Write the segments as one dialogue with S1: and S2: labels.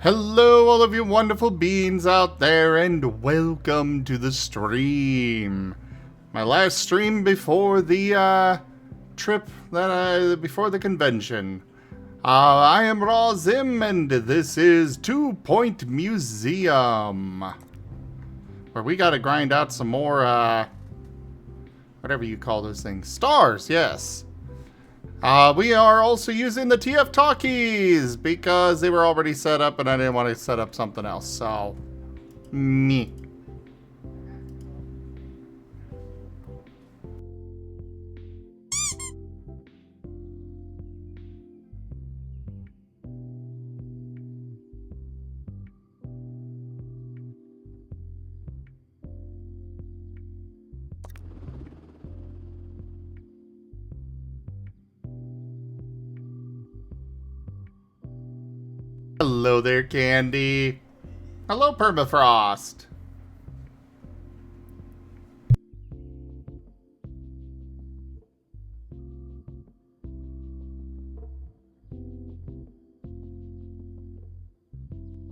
S1: Hello, all of you wonderful beings out there, and welcome to the stream. My last stream before the trip before the convention. I am Raw Zim, and this is 2 Point Museum, where we gotta grind out some more whatever you call those things, stars. Yes. We are also using the TF talkies because they were already set up and I didn't want to set up something else, so me. Hello there, Candy. Hello, Permafrost.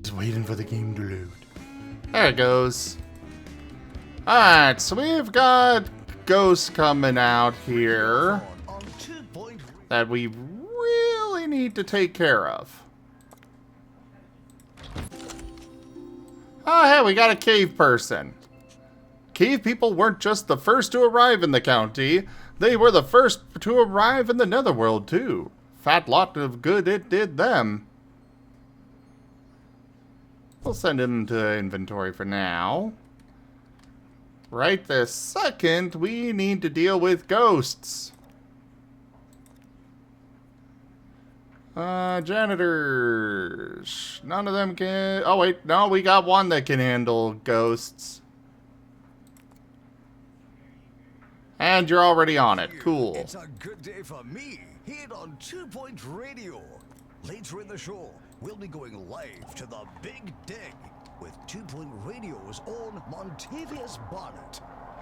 S1: Just waiting for the game to load. There it goes. Alright, so we've got ghosts coming out here that we really need to take care of. Oh, hey, we got a cave person. Cave people weren't just the first to arrive in the county, they were the first to arrive in the netherworld, too. Fat lot of good it did them. We'll send him to inventory for now. Right this second, we need to deal with ghosts. Janitors. None of them can... Oh, wait. No, we got one that can handle ghosts. And you're already on it. Cool.
S2: It's a good day for me, here on 2 Point Radio. Later in the show, we'll be going live to the Big Dig with 2 Point Radio's own Montavious Bonnet.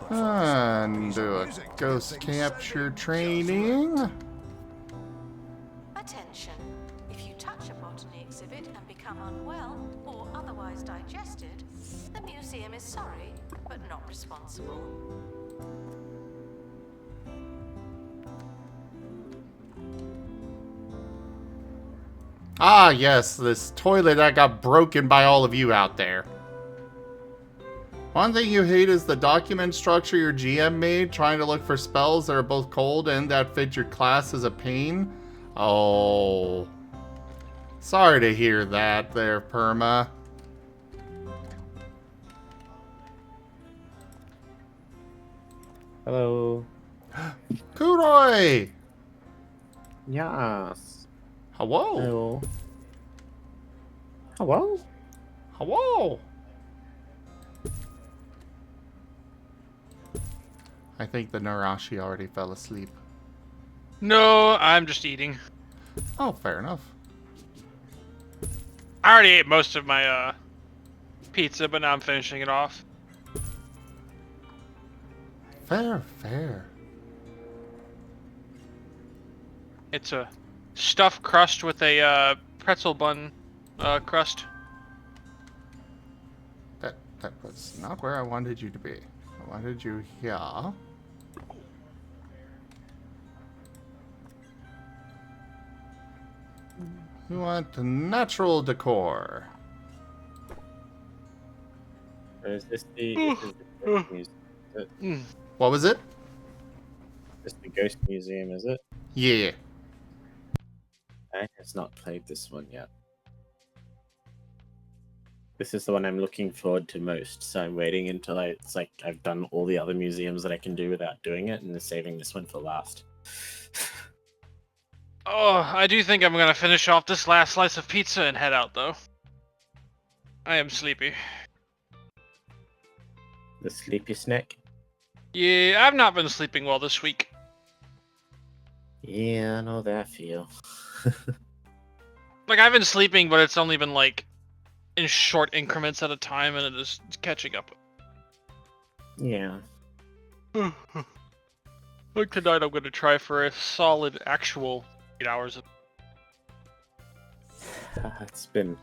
S1: And do a ghost capture training.
S3: Attention. If you touch a botany exhibit and become unwell or otherwise digested, the museum is sorry, but not responsible.
S1: Ah, yes, this toilet that got broken by all of you out there. One thing you hate is the document structure your GM made, trying to look for spells that are both cold and that fit your class is a pain. Oh. Sorry to hear that there, Perma.
S4: Hello.
S1: Kuroi!
S4: Yes.
S1: Hello?
S4: Hello. Hello?
S1: Hello? I think the Narashi already fell asleep.
S5: No, I'm just eating.
S1: Oh, fair enough.
S5: I already ate most of my pizza, but now I'm finishing it off.
S1: Fair, fair.
S5: It's a stuffed crust with a pretzel bun crust.
S1: That was not where I wanted you to be. I wanted you here. We want natural decor.
S4: Or is this the ghost museum? Is it?
S1: What was it?
S4: This the ghost museum, is it?
S1: Yeah.
S4: I have not played this one yet. This is the one I'm looking forward to most, so I'm waiting until it's like I've done all the other museums that I can do without doing it, and saving this one for last.
S5: Oh, I do think I'm gonna finish off this last slice of pizza and head out, though. I am sleepy.
S4: The sleepy snack?
S5: Yeah, I've not been sleeping well this week.
S4: Yeah, I know that feel.
S5: Like, I've been sleeping, but it's only been, like, in short increments at a time, and it is catching up.
S4: Yeah.
S5: Like, tonight I'm gonna try for a solid, actual 8 hours of...
S4: It's been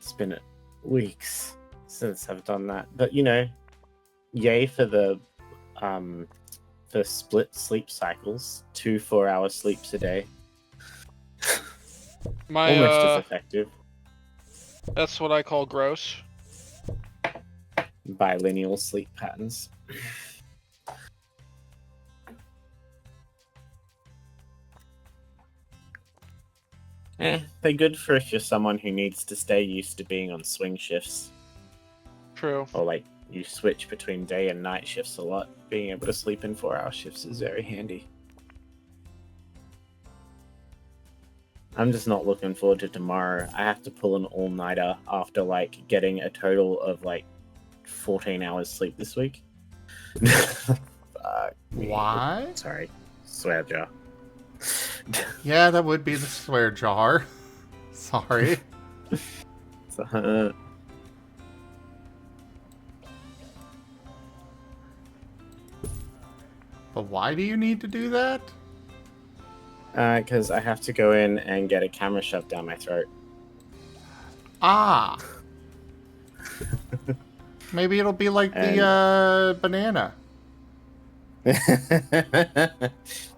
S4: It's been weeks since I've done that. But you know, yay for the split sleep cycles. 2 4-hour sleeps a day.
S5: My
S4: Almost as effective.
S5: that's what I call gross.
S4: Bilineal sleep patterns. They're good for if you're someone who needs to stay used to being on swing shifts.
S5: True.
S4: Or like you switch between day and night shifts a lot. Being able to sleep in 4-hour shifts is very handy. I'm just not looking forward to tomorrow. I have to pull an all-nighter after like getting a total of like 14 hours sleep this week. Fuck me.
S1: Why?
S4: Sorry. Swear jar.
S1: Yeah, that would be the swear jar. Sorry. But why do you need to do that?
S4: Because I have to go in and get a camera shoved down my throat.
S1: Ah. Maybe it'll be like the banana.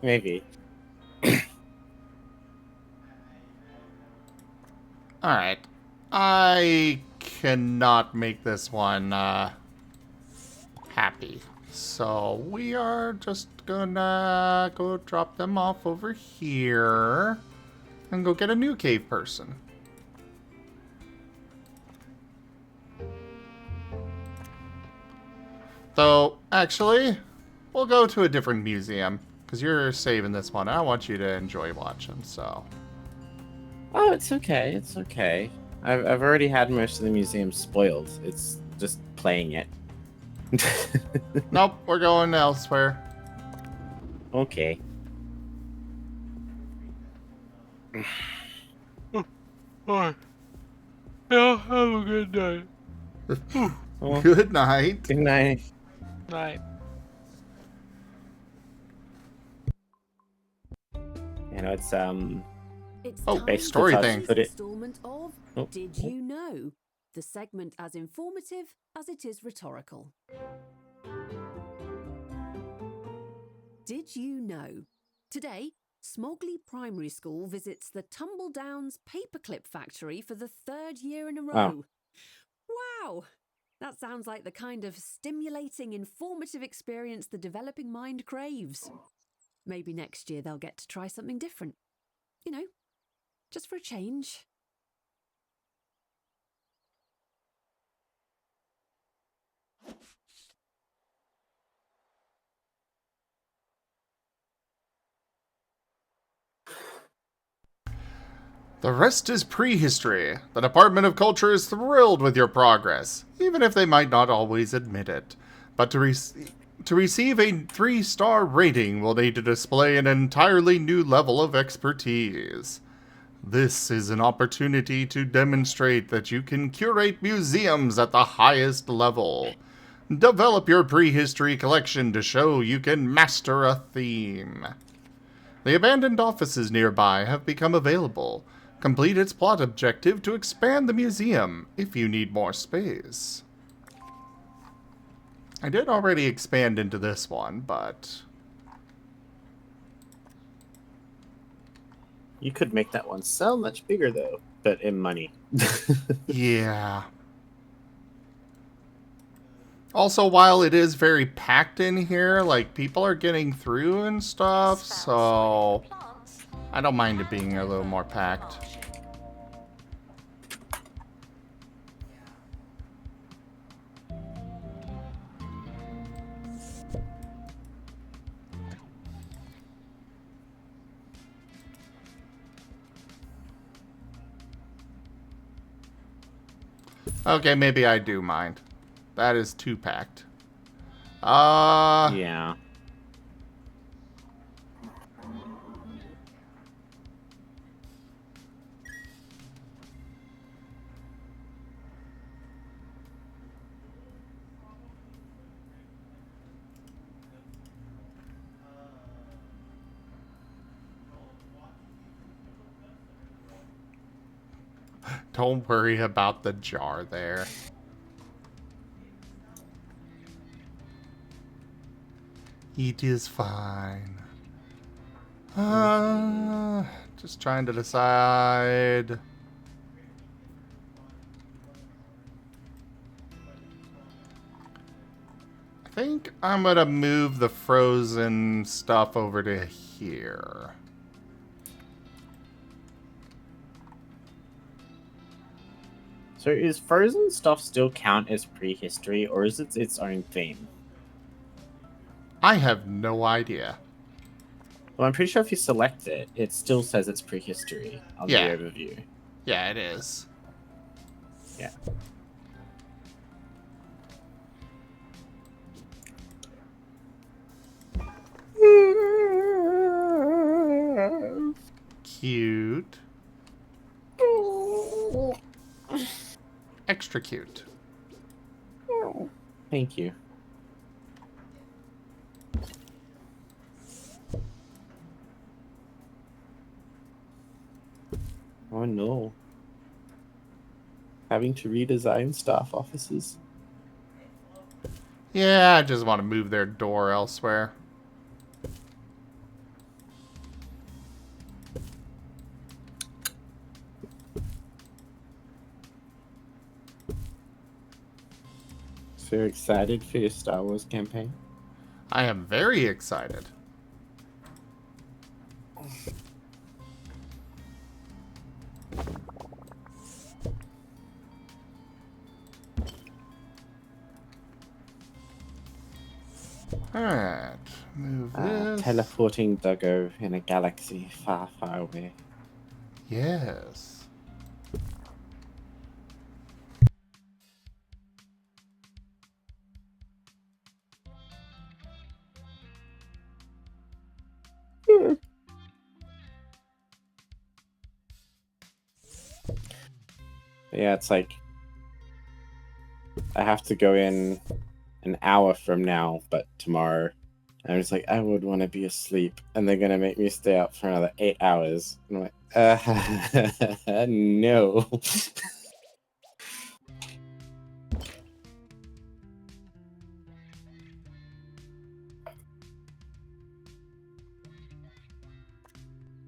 S4: Maybe.
S1: Alright. I cannot make this one happy. So we are just gonna go drop them off over here and go get a new cave person. So, actually, we'll go to a different museum because you're saving this one. I want you to enjoy watching, so.
S4: Oh, it's okay. It's okay. I've already had most of the museum spoiled. It's just playing it.
S1: Nope, we're going elsewhere.
S4: Okay.
S5: Alright. Yeah, have a good night.
S4: Well,
S1: Good night.
S4: good night.
S5: Night.
S4: You know, it's
S6: It's
S1: Oh,
S6: time
S1: story
S6: for
S1: thing.
S6: today's
S4: Put it-
S6: installment of
S4: Oh.
S6: Did You Know? The segment as informative as it is rhetorical. Did you know? Today, Smogley Primary School visits the Tumbledowns Paperclip Factory for the 3rd year in a row. Wow! That sounds like the kind of stimulating, informative experience the developing mind craves. Maybe next year they'll get to try something different. You know, just for a change.
S1: The rest is prehistory. The Department of Culture is thrilled with your progress, even if they might not always admit it. But to receive a 3-star rating, we'll need to display an entirely new level of expertise. This is an opportunity to demonstrate that you can curate museums at the highest level. Develop your prehistory collection to show you can master a theme. The abandoned offices nearby have become available. Complete its plot objective to expand the museum if you need more space. I did already expand into this one, but...
S4: You could make that one so much bigger, though, but in money.
S1: yeah. Also, while it is very packed in here, like, people are getting through and stuff, so... I don't mind it being a little more packed. Okay, maybe I do mind. That is too packed.
S4: Yeah.
S1: Don't worry about the jar there. It is fine. Just trying to decide. I think I'm gonna move the frozen stuff over to here.
S4: So is frozen stuff still count as prehistory, or is it its own theme?
S1: I have no idea.
S4: Well, I'm pretty sure if you select it, it still says it's prehistory on the
S1: Yeah.
S4: overview.
S1: Yeah, it is.
S4: Yeah.
S1: Cute. Extra cute.
S4: Thank you. Oh no. Having to redesign staff offices.
S1: Yeah, I just want to move their door elsewhere.
S4: So excited for your Star Wars campaign?
S1: I am very excited. Alright, move this.
S4: Teleporting Duggo in a galaxy far, far away.
S1: Yes.
S4: Yeah, it's like I have to go in an hour from now, but tomorrow. And I'm just like, I would want to be asleep, and they're gonna make me stay up for another 8 hours. And I'm like, no.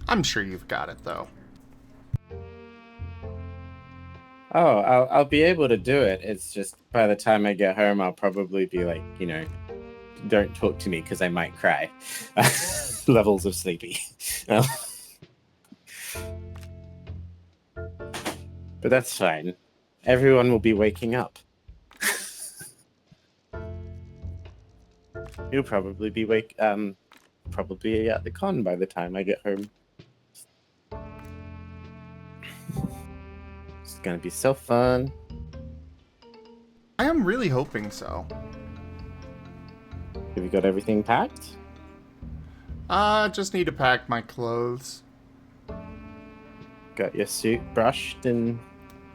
S1: I'm sure you've got it, though.
S4: Oh, I'll be able to do it. It's just by the time I get home, I'll probably be like, don't talk to me because I might cry. Levels of sleepy. But that's fine. Everyone will be waking up. You'll probably be probably at the con by the time I get home. It's gonna be so fun.
S1: I am really hoping so.
S4: Have you got everything packed?
S1: Just need to pack my clothes.
S4: Got your suit brushed and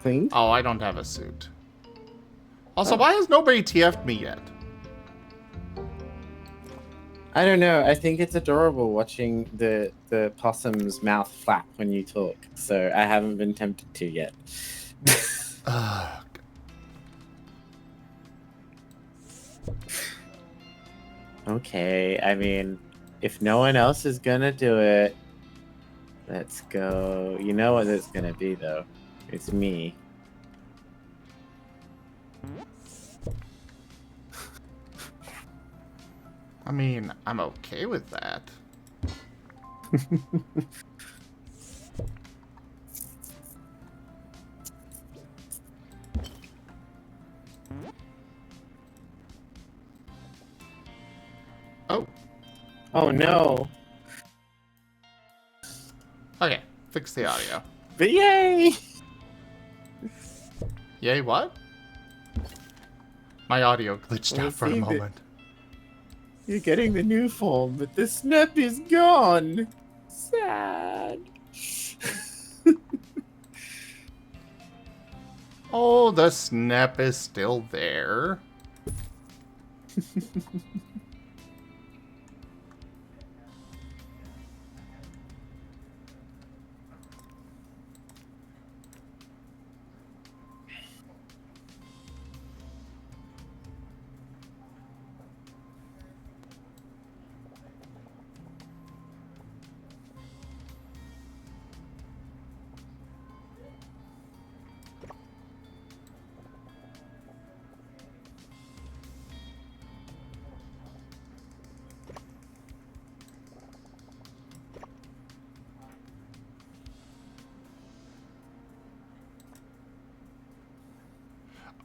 S4: cleaned?
S1: Oh, I don't have a suit. Also, why has nobody TF'd me yet?
S4: I don't know. I think it's adorable watching the possum's mouth flap when you talk. So I haven't been tempted to yet.
S1: Ugh.
S4: Okay, I mean, if no one else is gonna do it, let's go. You know what it's gonna be, though. It's me.
S1: I mean, I'm okay with that. Oh,
S4: Oh no!
S1: okay. Fix the audio.
S4: But yay!
S1: Yay, what? My audio glitched
S4: Well,
S1: out for a
S4: see,
S1: moment.
S4: You're getting the new form, but the snap is gone. Sad.
S1: Oh, the snap is still there.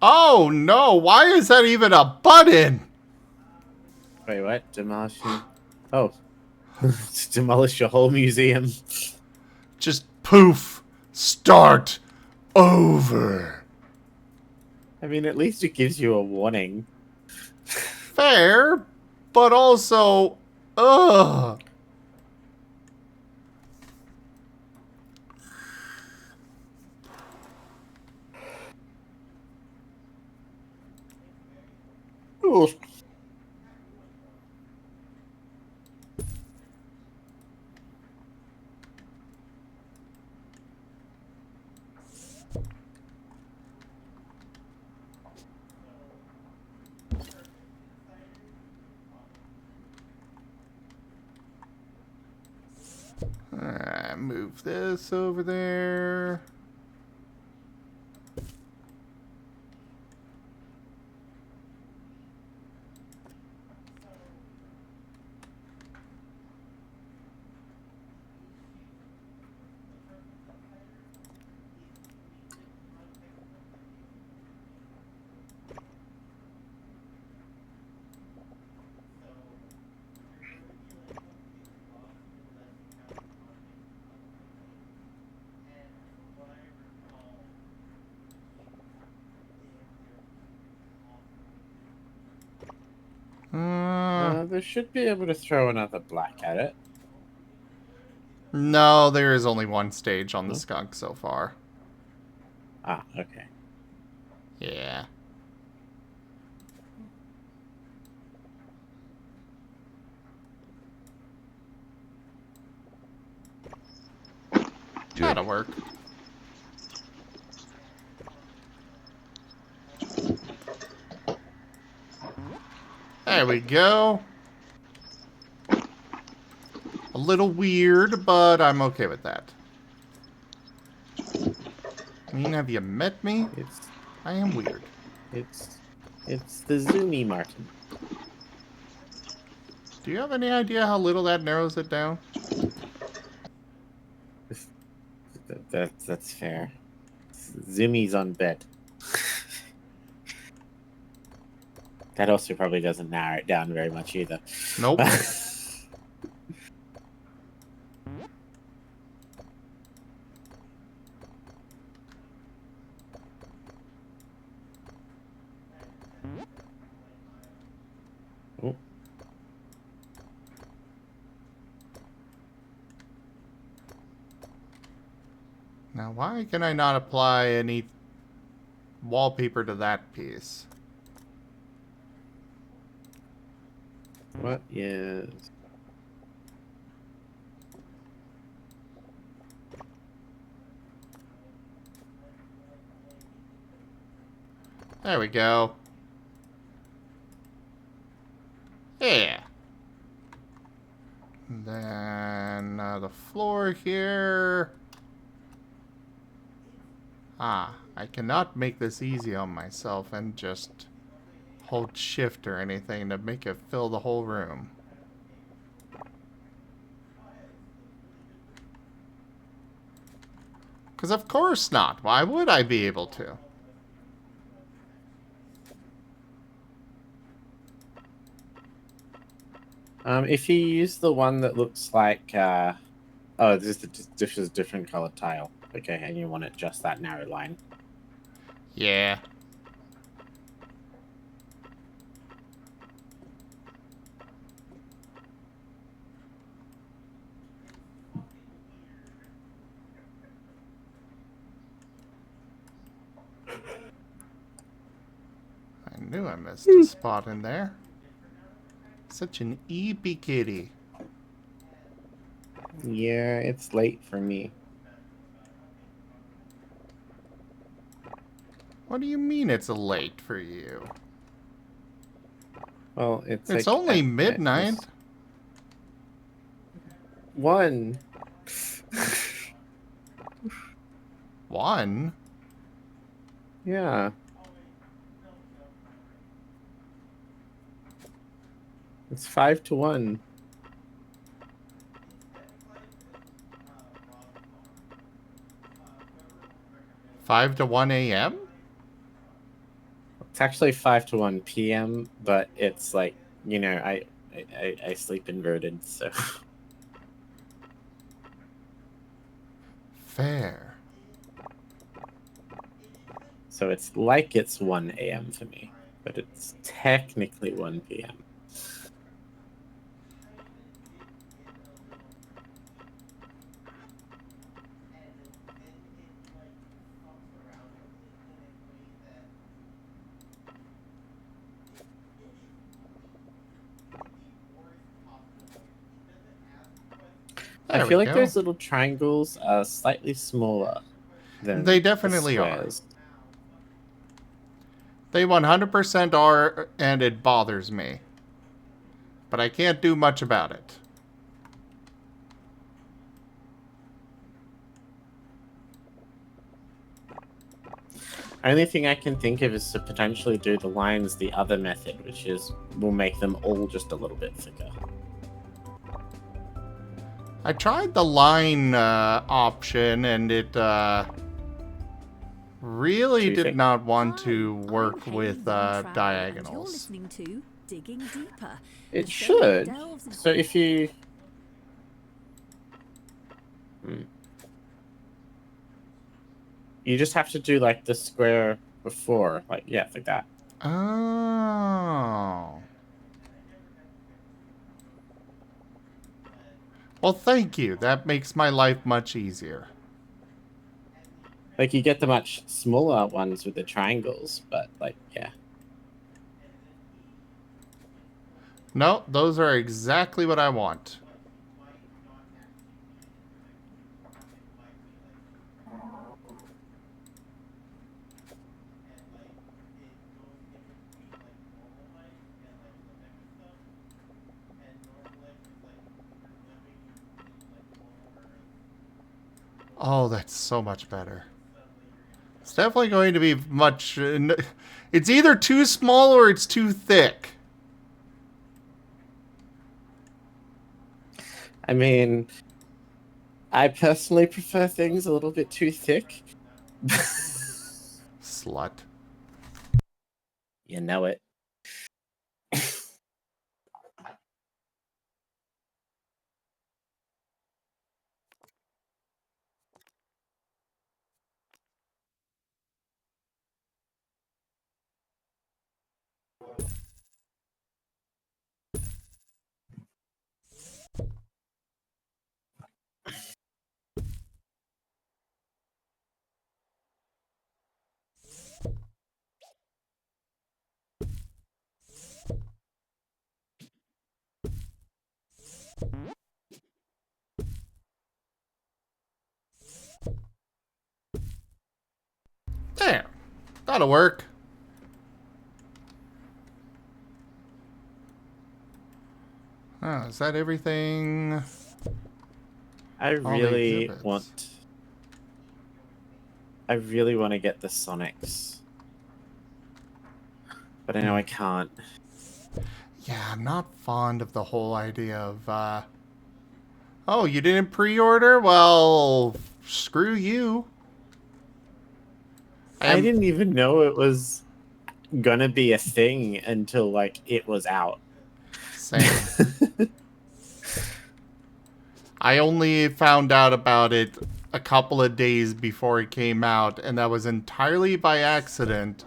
S1: Oh no, why is that even a button?
S4: Wait, what? Demolishing? Oh. To demolish your whole museum.
S1: Just poof. Start over.
S4: I mean, at least it gives you a warning.
S1: Fair, but also, ugh.
S4: Ooh.
S1: Move this over there.
S4: They should be able to throw another black at it.
S1: No, there is only one stage on the
S4: Hmm?
S1: skunk so far.
S4: Ah, okay.
S1: Yeah. That'll work. There we go. A little weird, but I'm okay with that. I mean, have you met me?
S4: It's
S1: I am weird.
S4: it's the zoomy Marten.
S1: Do you have any idea how little that narrows it down?
S4: That's fair. Zoomy's on bed. That also probably doesn't narrow it down very much either.
S1: Nope.
S4: Oh.
S1: Now, why can I not apply any wallpaper to that piece?
S4: What is...
S1: There we go. Yeah. And then the floor here. Ah, I cannot make this easy on myself and just hold shift or anything to make it fill the whole room. Because of course not. Why would I be able to?
S4: If you use the one that looks like, oh, this is a different colored tile. Okay, and you want it just that narrow line.
S1: Yeah. I knew I missed a spot in there. Such an eepy kitty.
S4: Yeah, it's late for me.
S1: What do you mean it's late for you?
S4: Well,
S1: It's
S4: like
S1: only
S4: at
S1: midnight.
S4: this- One.
S1: One?
S4: Yeah. It's 5-1.
S1: Five to 1 a.m.?
S4: It's actually 5 to 1 p.m., but it's like, you know, I sleep inverted, so.
S1: Fair.
S4: So it's like it's 1 a.m. for me, but it's technically 1 p.m. I
S1: There we
S4: feel like
S1: go.
S4: those little triangles are slightly smaller than
S1: They
S4: the
S1: definitely are.
S4: squares.
S1: They 100% are, and it bothers me. But I can't do much about it.
S4: Only thing I can think of is to potentially do the lines the other method, which is we'll make them all just a little bit thicker.
S1: I tried the line option, and it really
S4: Too
S1: did
S4: thick?
S1: not want
S6: Hi,
S1: to
S6: I'm
S1: work
S6: Hayley
S1: with
S6: Von Travel, and you're
S1: diagonals.
S6: listening to Digging Deeper.
S4: It
S6: the show
S4: should.
S6: that delves into-
S4: So if you... You just have to do like the square before, like, yeah, like that.
S1: Oh. Well, thank you. That makes my life much easier.
S4: Like, you get the much smaller ones with the triangles, but, like, yeah.
S1: No, those are exactly what I want. Oh, that's so much better. It's definitely going to be much... it's either too small or it's too thick.
S4: I mean, I personally prefer things a little bit too thick.
S1: Slut.
S4: You know it.
S1: There. That'll work. Oh, is that everything?
S4: I
S1: All the
S4: really
S1: exhibits.
S4: want... I really want to get the Sonics. But I know I can't.
S1: Yeah, I'm not fond of the whole idea of, oh, you didn't pre-order? Well, screw you.
S4: I didn't even know it was gonna be a thing until, like, it was out.
S1: Same. I only found out about it a couple of days before it came out, and that was entirely by accident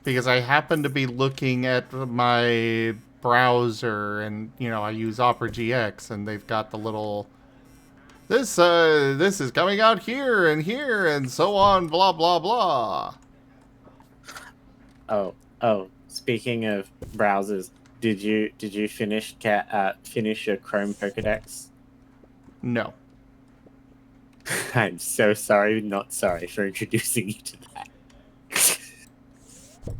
S1: because I happened to be looking at my browser, and you know I use Opera GX, and they've got the little this is coming out here and so on, blah blah blah.
S4: Oh, speaking of browsers, did you finish your Chrome Pokédex?
S1: No.
S4: I'm so sorry, not sorry for introducing you to that.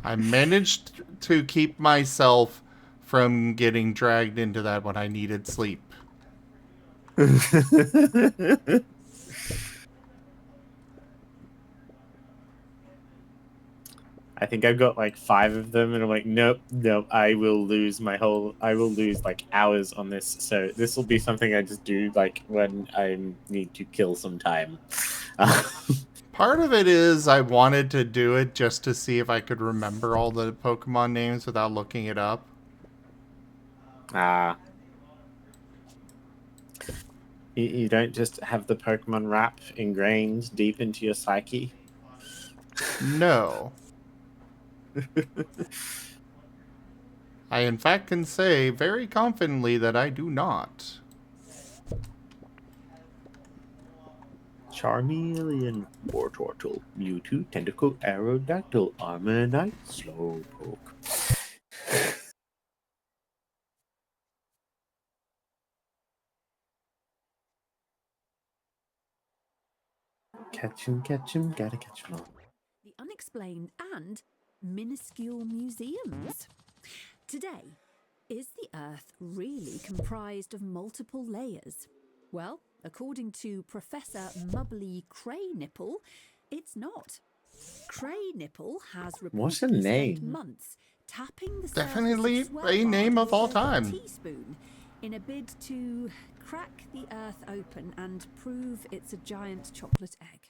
S1: I managed to keep myself from getting dragged into that when I needed sleep.
S4: I think I've got like 5 of them, and I'm like, nope, I will lose like hours on this. So this will be something I just do like when I need to kill some time.
S1: Part of it is I wanted to do it just to see if I could remember all the Pokemon names without looking it up.
S4: Ah. You don't just have the Pokemon rap ingrained deep into your psyche?
S1: No. I in fact can say very confidently that I do not.
S4: Charmeleon, Wartortle, Mewtwo, Tentacle, Aerodactyl, Armanite, Slowpoke. Catch 'em, gotta catch 'em all.
S6: The unexplained and minuscule museums. Today, is the Earth really comprised of multiple layers? Well, according to Professor Mubbly Craynipple, it's not. Craynipple has
S4: What's a
S6: reportedly spent
S4: name?
S6: months tapping the
S1: Definitely
S6: surface of
S1: a name of all
S6: with a
S1: time.
S6: teaspoon in a bid to crack the Earth open and prove it's a giant chocolate egg.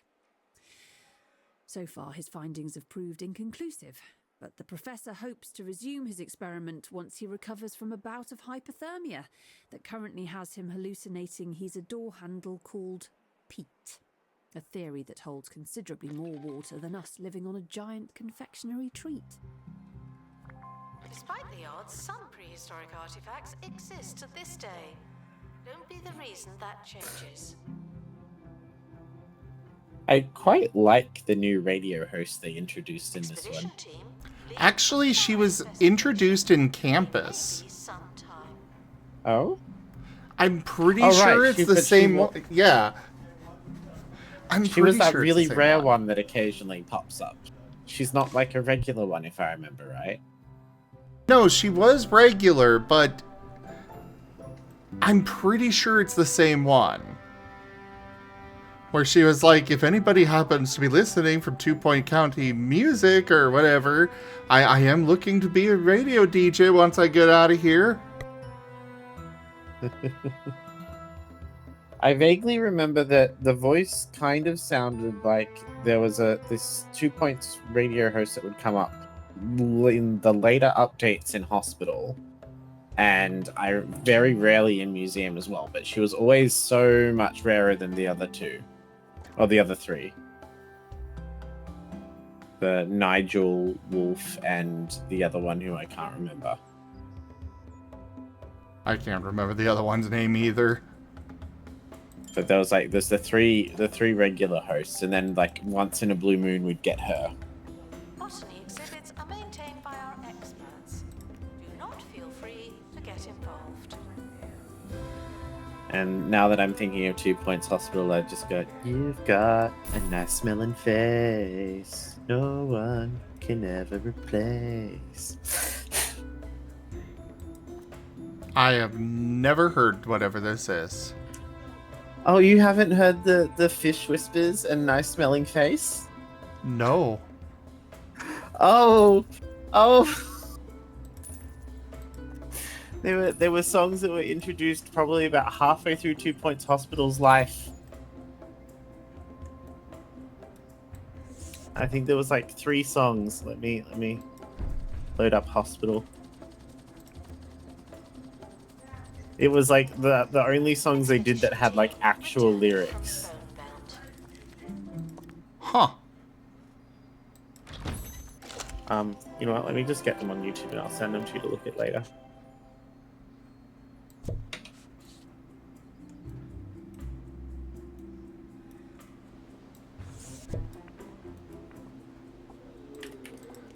S6: So far, his findings have proved inconclusive, but the professor hopes to resume his experiment once he recovers from a bout of hypothermia that currently has him hallucinating he's a door handle called Pete, a theory that holds considerably more water than us living on a giant confectionery treat.
S3: Despite the odds, some prehistoric artifacts exist to this day. Don't be the reason that changes.
S4: I quite like the new radio host they introduced in this
S3: Expedition
S4: one.
S3: team, lead
S1: Actually, she was
S3: investigation.
S1: introduced in Campus.
S3: Maybe sometime.
S4: Oh?
S1: I'm pretty
S4: Oh, right,
S1: sure it's
S4: she
S1: the
S4: said she
S1: same
S4: wa-
S1: one. Yeah. I'm
S4: She was
S1: pretty
S4: that
S1: sure it's
S4: really
S1: the same
S4: rare one that occasionally pops up. She's not like a regular one, if I remember right.
S1: No, she was regular, but I'm pretty sure it's the same one. Where she was like, if anybody happens to be listening from 2 Point County Music or whatever, I am looking to be a radio DJ once I get out of here.
S4: I vaguely remember that the voice kind of sounded like there was this 2 Points radio host that would come up in the later updates in Hospital, and I very rarely in Museum as well, but she was always so much rarer than the other two, or the other three. The Nigel Wolf and the other one who I can't remember.
S1: I can't remember the other one's name either.
S4: But there's the three regular hosts, and then like once in a blue moon we'd get her.
S3: Botany exhibits are maintained by our experts. Do not feel free to get involved.
S4: And now that I'm thinking of 2 Points Hospital, I just go, you've got a nice smelling face, no one can ever replace.
S1: I have never heard whatever this is.
S4: Oh, you haven't heard the fish whispers and nice smelling face?
S1: No.
S4: Oh. There were songs that were introduced probably about halfway through 2 Points Hospital's life. I think there was like 3 songs. Let me load up Hospital. It was like the only songs they did that had like actual lyrics.
S1: Huh.
S4: You know what? Let me just get them on YouTube and I'll send them to you to look at later.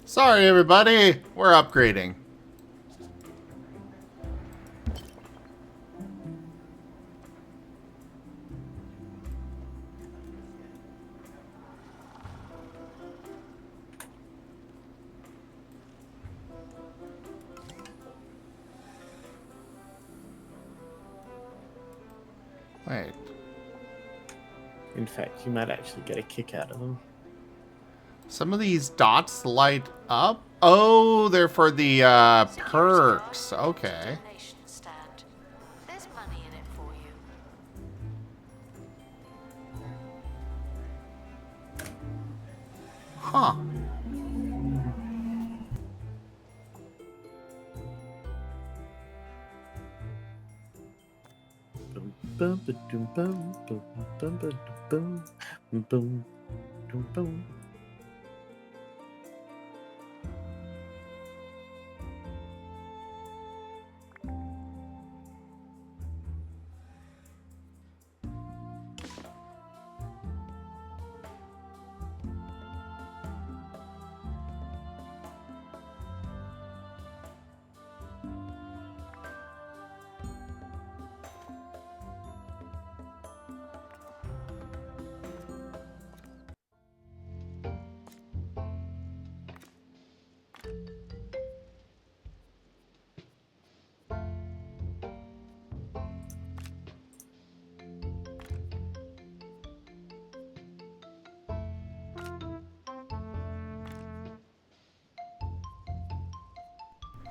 S1: Sorry, everybody. We're upgrading. Wait.
S4: In fact, you might actually get a kick out of them.
S1: Some of these dots light up? Oh, they're for the perks. Okay.
S3: Donation stand. There's money in it for you.
S1: Huh.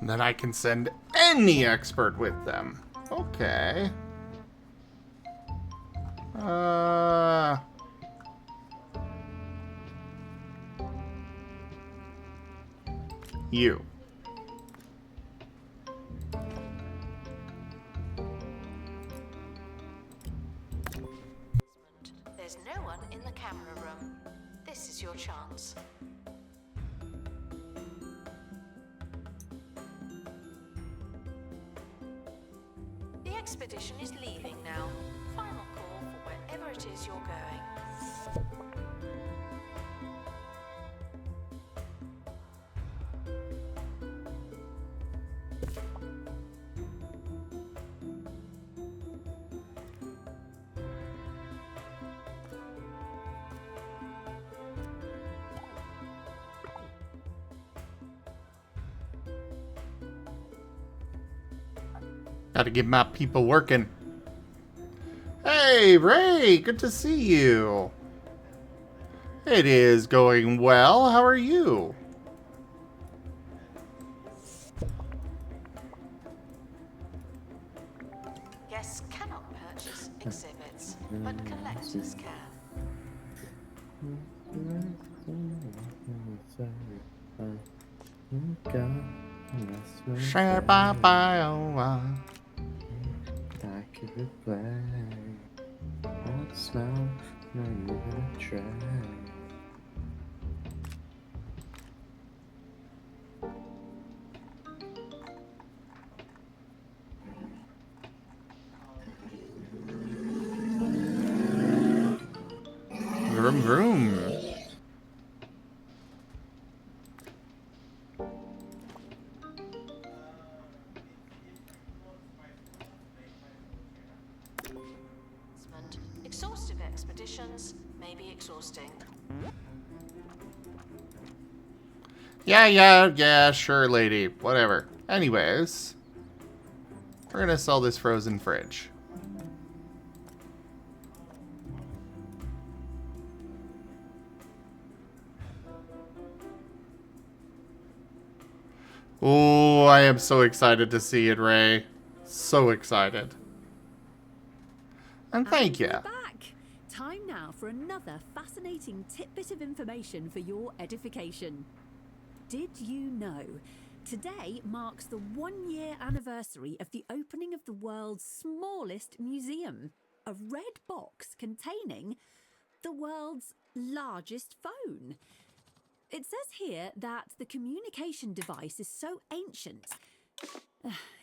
S1: Then I can send any expert with them. Okay. You.
S3: There's no one in the camera room. This is your chance. The expedition is leaving now. Final call for wherever it is you're going.
S1: Gotta get my people working. Hey, Ray, good to see you. It is going well. How are you?
S3: Guests cannot purchase exhibits, but collectors can.
S1: Share bye bye oh,
S4: I could reply. I'll smile, not even try.
S1: Vroom vroom.
S3: Exhaustive expeditions may be exhausting.
S1: Yeah, sure, lady. Whatever. Anyways, we're gonna sell this frozen fridge. Oh, I am so excited to see it, Ray. So excited. And thank you.
S6: We're back. Time now for another fascinating tidbit of information for your edification. Did you know? Today marks the 1-year anniversary of the opening of the world's smallest museum, a red box containing the world's largest phone. It says here that the communication device is so ancient,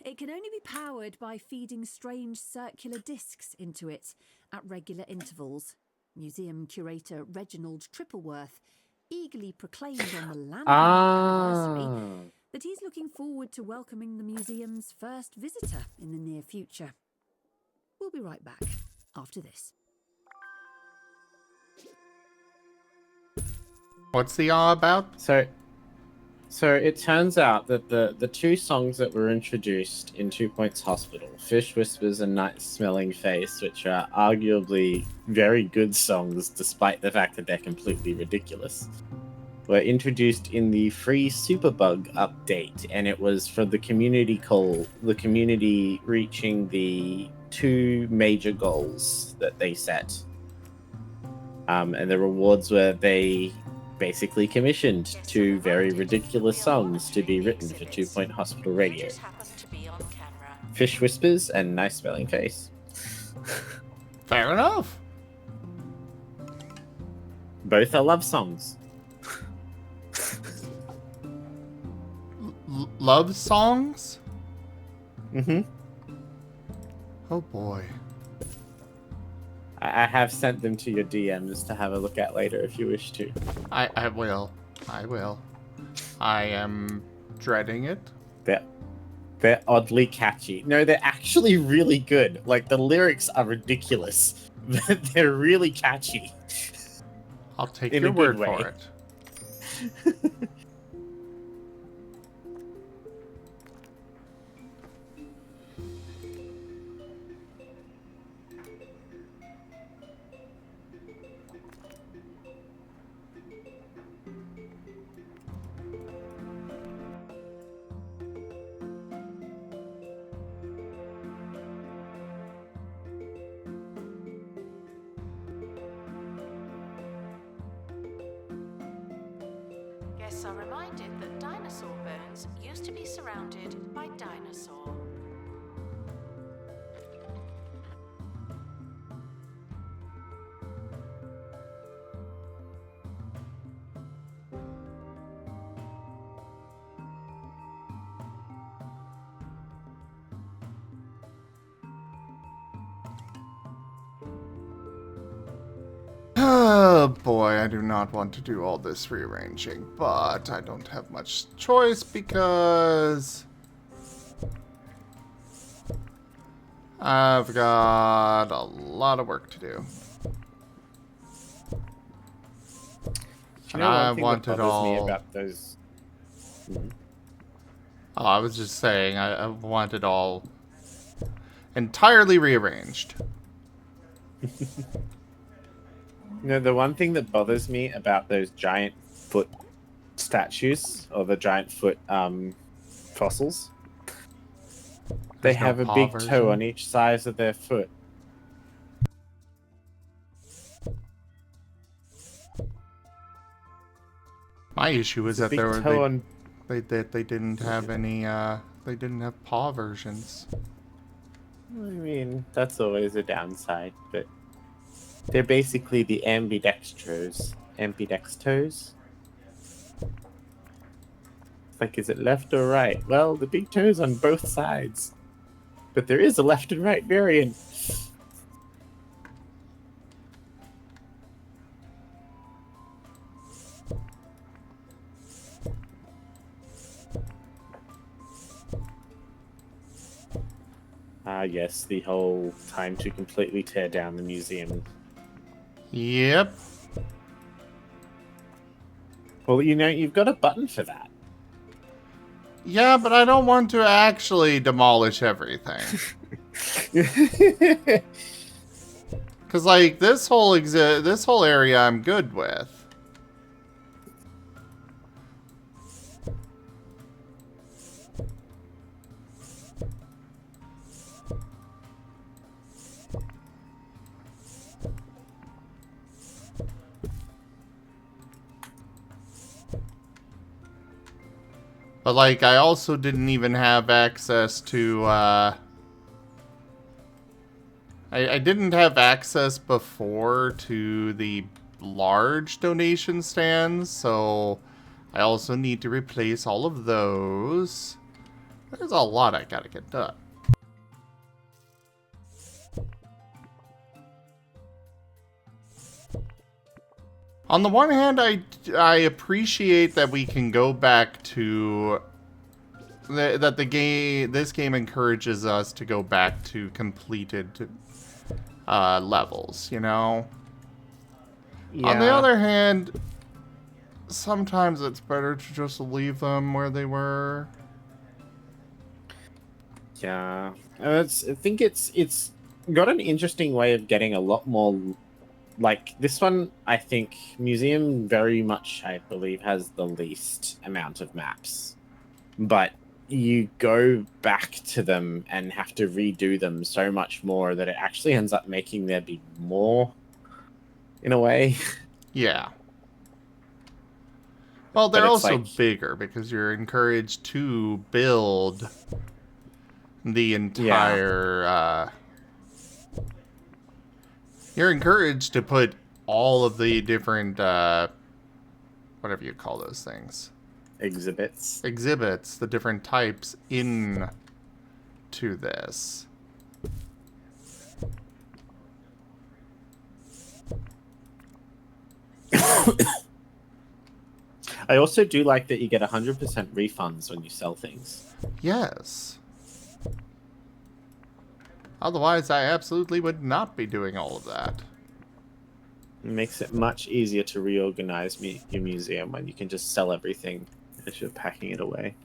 S6: it can only be powered by feeding strange circular discs into it at regular intervals. Museum curator Reginald Trippleworth eagerly proclaimed on the landmark anniversary that he's looking forward to welcoming the museum's first visitor in the near future. We'll be right back after this.
S1: What's the all about?
S4: So it turns out that the two songs that were introduced in 2 Points Hospital, Fish Whispers and Night Smelling Face, which are arguably very good songs despite the fact that they're completely ridiculous, were introduced in the free Superbug update, and it was for the community reaching the 2 major goals that they set. And the rewards were they basically commissioned 2 very ridiculous songs to be written for 2 Point Hospital Radio.
S3: Just happened to be on camera.
S4: Fish Whispers and Nice Smelling Face.
S1: Fair enough.
S4: Both are love songs.
S1: Love songs?
S4: Mm-hmm.
S1: Oh boy.
S4: I have sent them to your DMs to have a look at later if you wish to.
S1: I will. I will. I am dreading it.
S4: They're oddly catchy. No, they're actually really good. Like, the lyrics are ridiculous, but they're really catchy.
S1: I'll take
S4: In
S1: your
S4: a good
S1: word for
S4: way.
S1: it.
S3: Guests are reminded that dinosaur bones used to be surrounded by dinosaur.
S1: Oh boy, I do not want to do all this rearranging, but I don't have much choice because I've got a lot of work to do.
S4: You know,
S1: I
S4: one thing
S1: want
S4: that
S1: it
S4: bothers me
S1: all.
S4: about those...
S1: Oh, I was just saying, I want it all entirely rearranged.
S4: You know, the one thing that bothers me about those giant foot statues, or the giant foot fossils, they
S1: There's no
S4: have a
S1: paw
S4: big
S1: version?
S4: toe on each side of their foot.
S1: My issue is that
S4: Big
S1: there were
S4: toe on...
S1: they didn't have any they didn't have paw versions.
S4: I mean, that's always a downside, but they're basically the ambidextros. Ambidextos? It's like, is it left or right? Well, the big toe's on both sides. But there is a left and right variant. Ah, yes, the whole time to completely tear down the museum.
S1: Yep.
S4: Well, you know, you've got a button for that.
S1: Yeah, but I don't want to actually demolish everything. Cause like this whole area I'm good with. But like I also didn't even have access to I didn't have access before to the large donation stands, so I also need to replace all of those. There's a lot I gotta get done. On the one hand, I appreciate that we can go back to that this game encourages us to go back to completed levels, you know?
S4: Yeah.
S1: On the other hand, sometimes it's better to just leave them where they were.
S4: Yeah, I think it's got an interesting way of getting a lot more. Like this one, I think Museum very much, I believe, has the least amount of maps, but you go back to them and have to redo them so much more that it actually ends up making there be more, in a way.
S1: Yeah. Well, they're
S4: But it's
S1: also
S4: like-
S1: bigger because you're encouraged to build the entire. You're encouraged to put all of the different, whatever you call those things,
S4: exhibits.
S1: the different types in to this.
S4: I also do like that you get 100% refunds when you sell things.
S1: Yes. Otherwise, I absolutely would not be doing all of that.
S4: It makes it much easier to reorganize your museum when you can just sell everything as you're packing it away.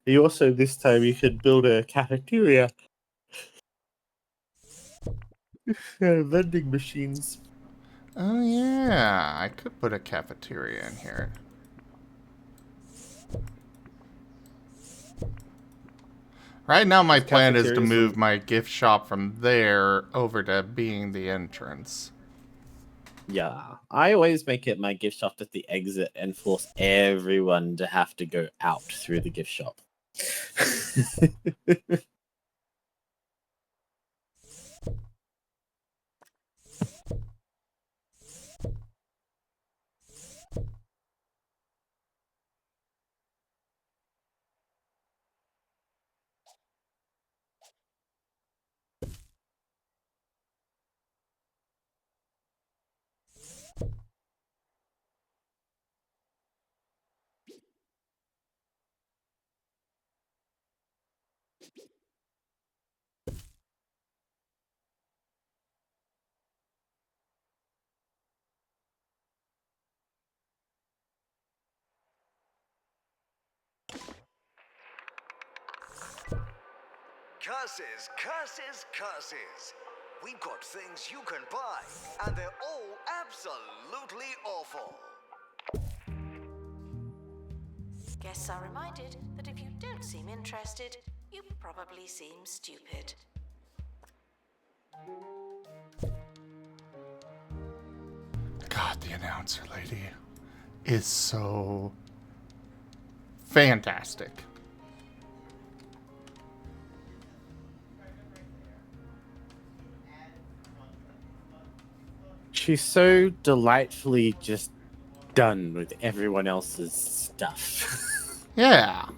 S4: You also, this time, you could build a cafeteria. Vending machines.
S1: Oh yeah, I could put a cafeteria in here. Right now my plan is to move my gift shop from there over to being the entrance.
S4: Yeah, I always make it my gift shop at the exit and force everyone to have to go out through the gift shop.
S2: Curses, curses, curses. We've got things you can buy, and they're all absolutely awful.
S3: Guests are reminded that if you don't seem interested, you probably seem stupid.
S1: God, the announcer lady is so fantastic.
S4: She's so delightfully just done with everyone else's stuff.
S1: Yeah.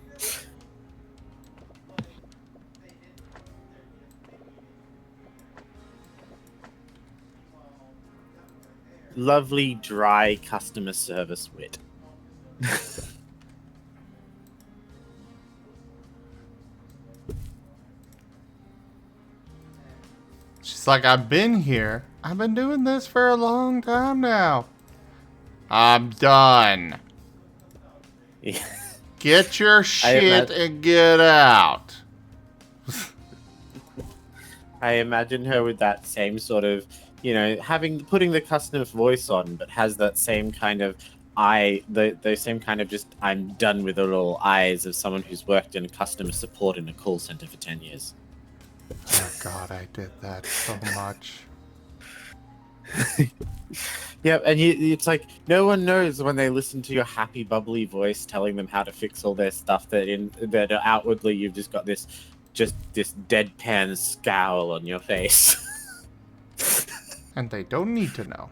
S4: Lovely, dry customer service wit.
S1: She's like, I've been here. I've been doing this for a long time now. I'm done.
S4: Yeah.
S1: Get your shit and get out.
S4: I imagine her with that same sort of, putting the customer's voice on, but has that same kind of the same kind of just I'm done with it all eyes of someone who's worked in customer support in a call center for 10 years.
S1: Oh God, I did that so much.
S4: Yeah, and it's like no one knows when they listen to your happy, bubbly voice telling them how to fix all their stuff that outwardly you've just got this deadpan scowl on your face.
S1: And they don't need to know.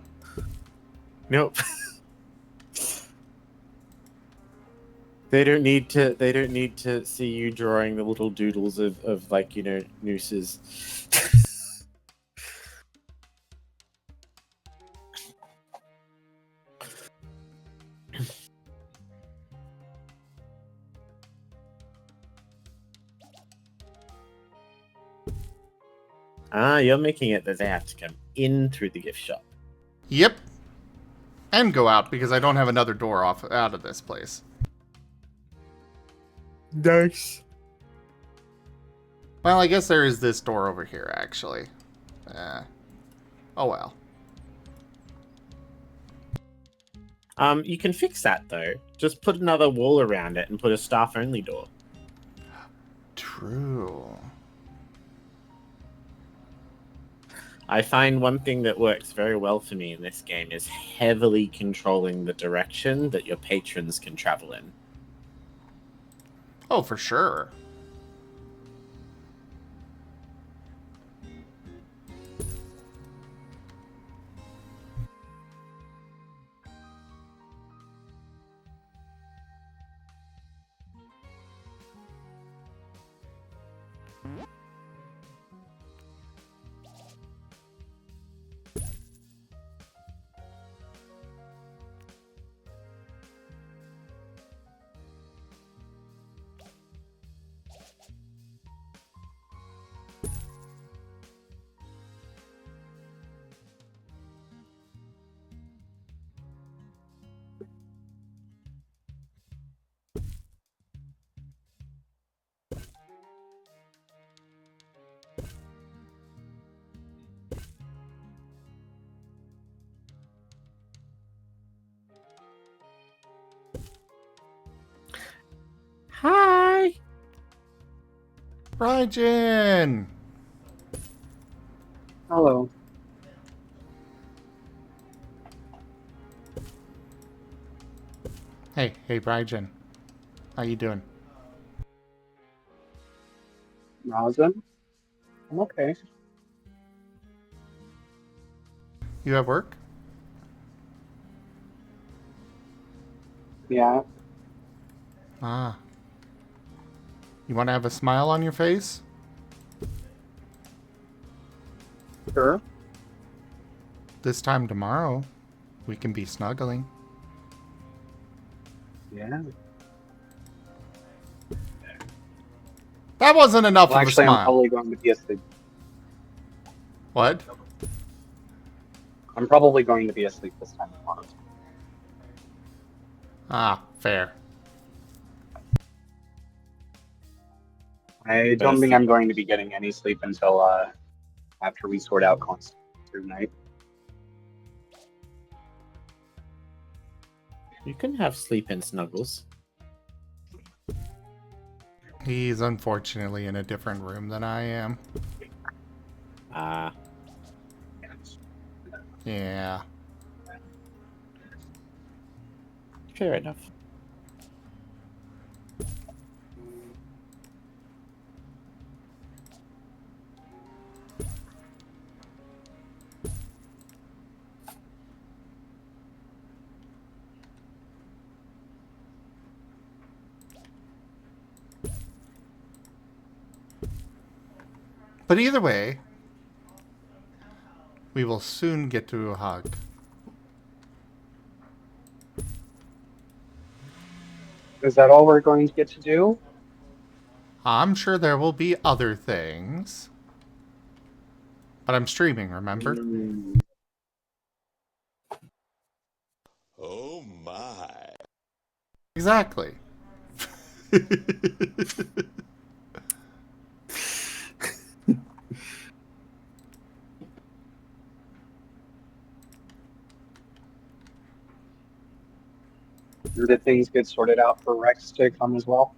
S4: Nope. They don't need to see you drawing the little doodles of like, nooses. You're making it that they have to come in through the gift shop.
S1: Yep. And go out because I don't have another door out of this place.
S4: Nice.
S1: Well, I guess there is this door over here, actually. Oh well.
S4: You can fix that, though. Just put another wall around it and put a staff-only door.
S1: True.
S4: I find one thing that works very well for me in this game is heavily controlling the direction that your patrons can travel in.
S1: Oh, for sure.
S4: Hi!
S1: Raijin!
S7: Hello.
S1: Hey, Raijin. How you doing?
S7: Rosin? I'm okay.
S1: You at work?
S7: Yeah,
S1: Ah. You want to have a smile on your face?
S7: sure.
S1: This time tomorrow, we can be snuggling.
S7: Yeah.
S1: That wasn't enough
S7: Well,
S1: of a
S7: actually, I'm
S1: smile.
S7: probably going to be asleep.
S1: What?
S7: I'm probably going to be asleep this time tomorrow.
S1: Ah, fair.
S7: I don't think I'm going to be getting any sleep until after we sort out constants tonight.
S4: You can have sleep in snuggles.
S1: He's unfortunately in a different room than I am.
S4: Ah,
S1: Yeah.
S4: fair enough.
S1: But either way, we will soon get to a hug.
S7: Is that all we're going to get to do?
S1: I'm sure there will be other things. But I'm streaming, remember?
S7: Mm,
S2: Oh my.
S1: Exactly.
S7: did things get sorted out for Rex to come as well?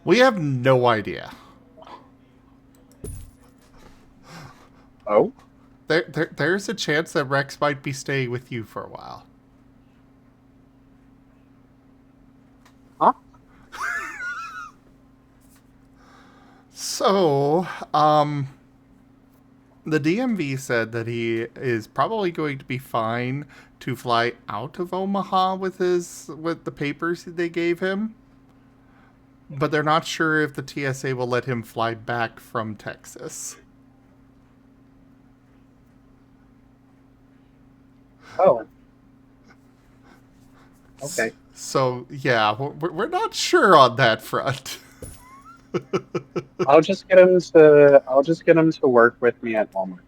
S1: We have no idea.
S7: Oh?
S1: There's a chance that Rex might be staying with you for a while.
S7: Huh?
S1: So, the DMV said that he is probably going to be fine to fly out of Omaha with the papers they gave him. But they're not sure if the TSA will let him fly back from Texas.
S7: Oh. Okay.
S1: So, yeah, we're not sure on that front.
S7: I'll just get him to work with me at Walmart.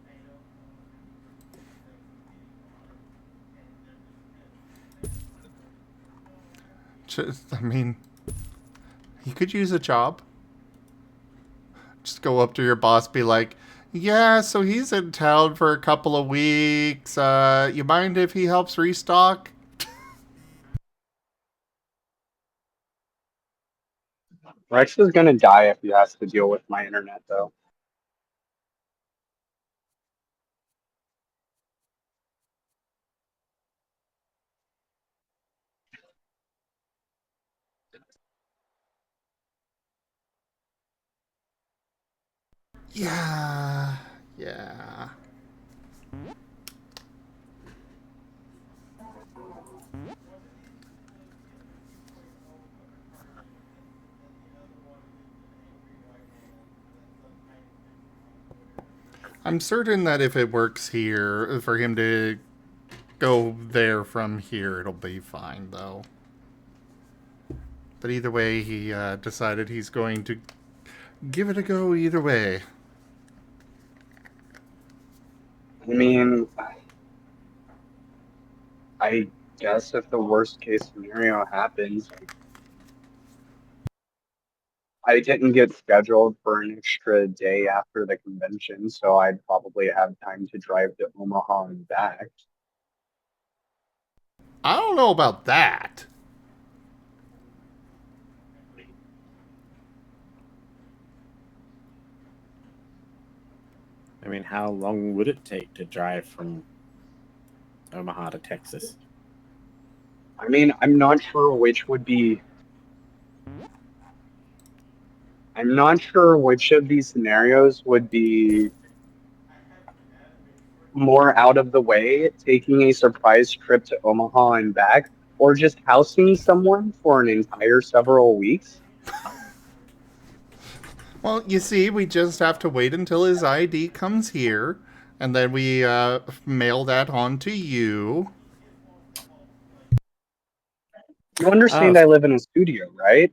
S1: I mean, he could use a job. Just go up to your boss, be like, yeah, so he's in town for a couple of weeks. You mind if he helps restock?
S7: Rex is gonna die if he has to deal with my internet, though.
S1: Yeah. Yeah. I'm certain that if it works here, for him to go there from here, it'll be fine, though. But either way, he decided he's going to give it a go either way.
S7: I mean, I guess if the worst case scenario happens, I didn't get scheduled for an extra day after the convention, so I'd probably have time to drive to Omaha and back.
S1: I don't know about that.
S4: I mean, how long would it take to drive from Omaha to Texas?
S7: I mean, I'm not sure which would be. I'm not sure which of these scenarios would be more out of the way, taking a surprise trip to Omaha and back, or just housing someone for an entire several weeks.
S1: Well, you see, we just have to wait until his ID comes here, and then we mail that on to you.
S7: You understand I live in a studio, right?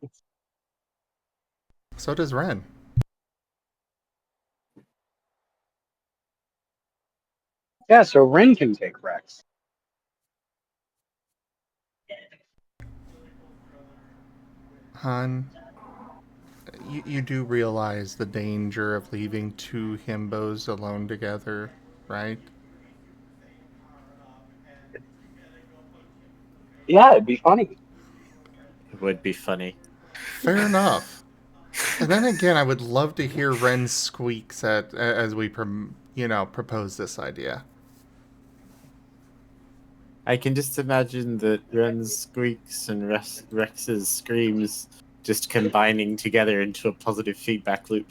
S1: So does Ren.
S7: Yeah, so Ren can take Rex.
S1: Hun, you do realize the danger of leaving two himbos alone together, right?
S7: Yeah, it'd be funny.
S4: It would be funny.
S1: Fair enough. And then again, I would love to hear Ren's squeaks as we propose this idea.
S4: I can just imagine that Ren's squeaks and Rex's screams just combining together into a positive feedback loop.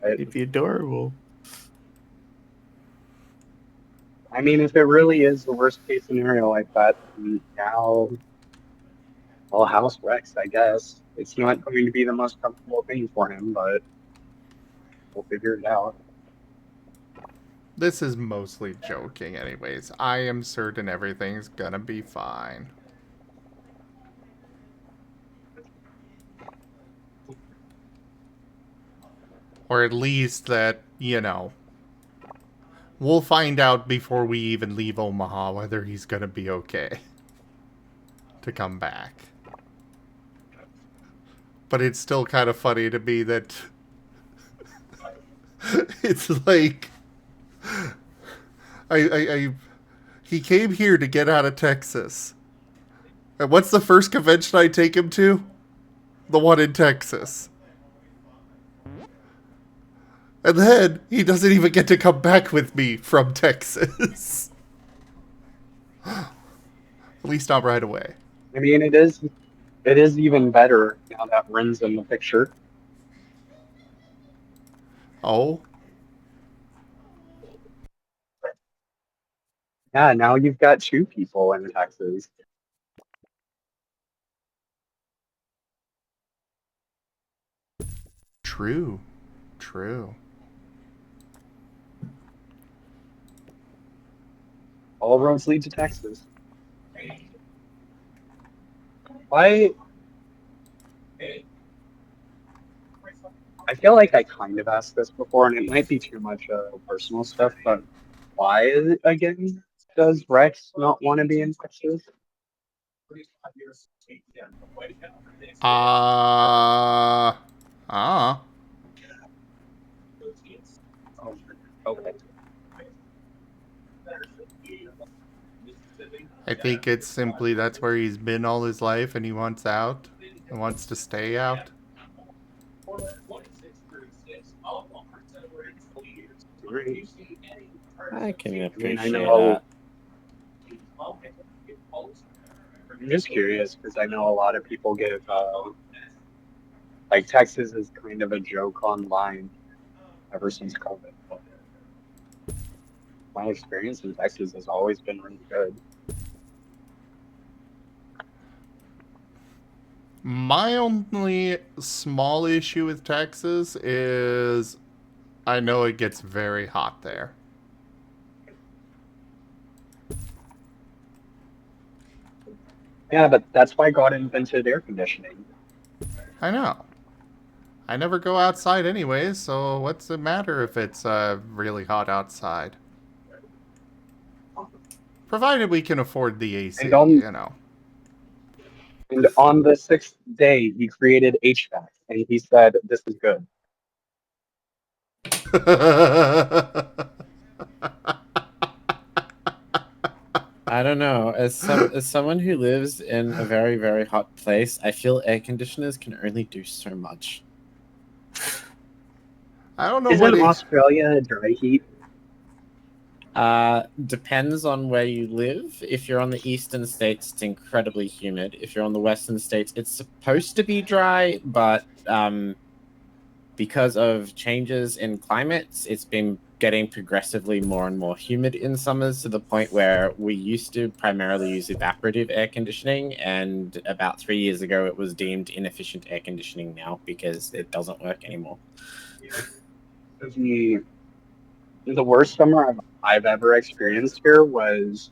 S4: It'd be adorable.
S7: I mean, if it really is the worst case scenario like that, now I'll house Rex, I guess. It's not going to be the most comfortable thing for him, but we'll figure it out.
S1: This is mostly joking, anyways. I am certain everything's gonna be fine. Or at least that, we'll find out before we even leave Omaha whether he's gonna be okay to come back. But it's still kind of funny to me that it's like he came here to get out of Texas. And what's the first convention I take him to? The one in Texas. And then he doesn't even get to come back with me from Texas. At least not right away.
S7: I mean, it is even better now that Ren's in the picture.
S1: Oh?
S7: Yeah, now you've got two people in Texas.
S1: True. True.
S7: All roads lead to Texas. Why? I feel like I kind of asked this before, and it might be too much personal stuff, but why, again, does Rex not want to be in Texas?
S1: Ah.
S7: Oh, okay.
S1: I think it's simply that's where he's been all his life and he wants out and wants to stay out.
S4: I can appreciate
S7: I know.
S4: that.
S7: I'm just curious because I know a lot of people give Like, Texas is kind of a joke online ever since COVID. But my experience in Texas has always been really good.
S1: My only small issue with Texas is I know it gets very hot there.
S7: Yeah, but that's why God invented air conditioning.
S1: I know. I never go outside anyways, so what's it matter if it's really hot outside? Provided we can afford the AC,
S7: And on
S1: you know.
S7: and on the sixth day, he created HVAC, and he said, "This is good."
S4: I don't know. As someone who lives in a very, very hot place, I feel air conditioners can only do so much.
S1: I don't know
S7: Isn't
S1: what he...
S7: Australia dry heat?
S4: Depends on where you live. If you're on the eastern states, it's incredibly humid. If you're on the western states, it's supposed to be dry, but because of changes in climates, it's been getting progressively more and more humid in summers to the point where we used to primarily use evaporative air conditioning, and about 3 years ago it was deemed inefficient air conditioning now because it doesn't work anymore.
S7: The worst summer I've ever experienced here was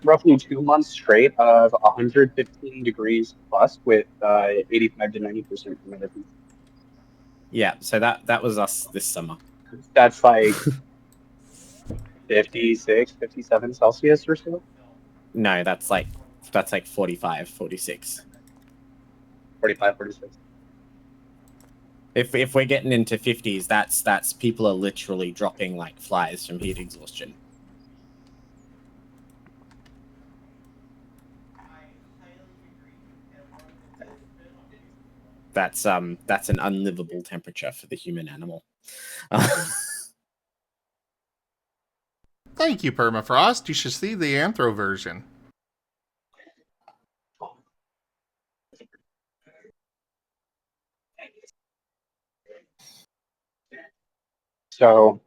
S7: roughly 2 months straight of 115 degrees plus with 85 to 90% humidity.
S4: Yeah, so that was us this summer.
S7: That's like 56, 57 Celsius or so.
S4: No, that's like 45, 46.
S7: 45, 46.
S4: If we're getting into 50s, that's people are literally dropping like flies from heat exhaustion. That's an unlivable temperature for the human animal.
S1: Thank you, Permafrost. You should see the Anthro version.
S7: So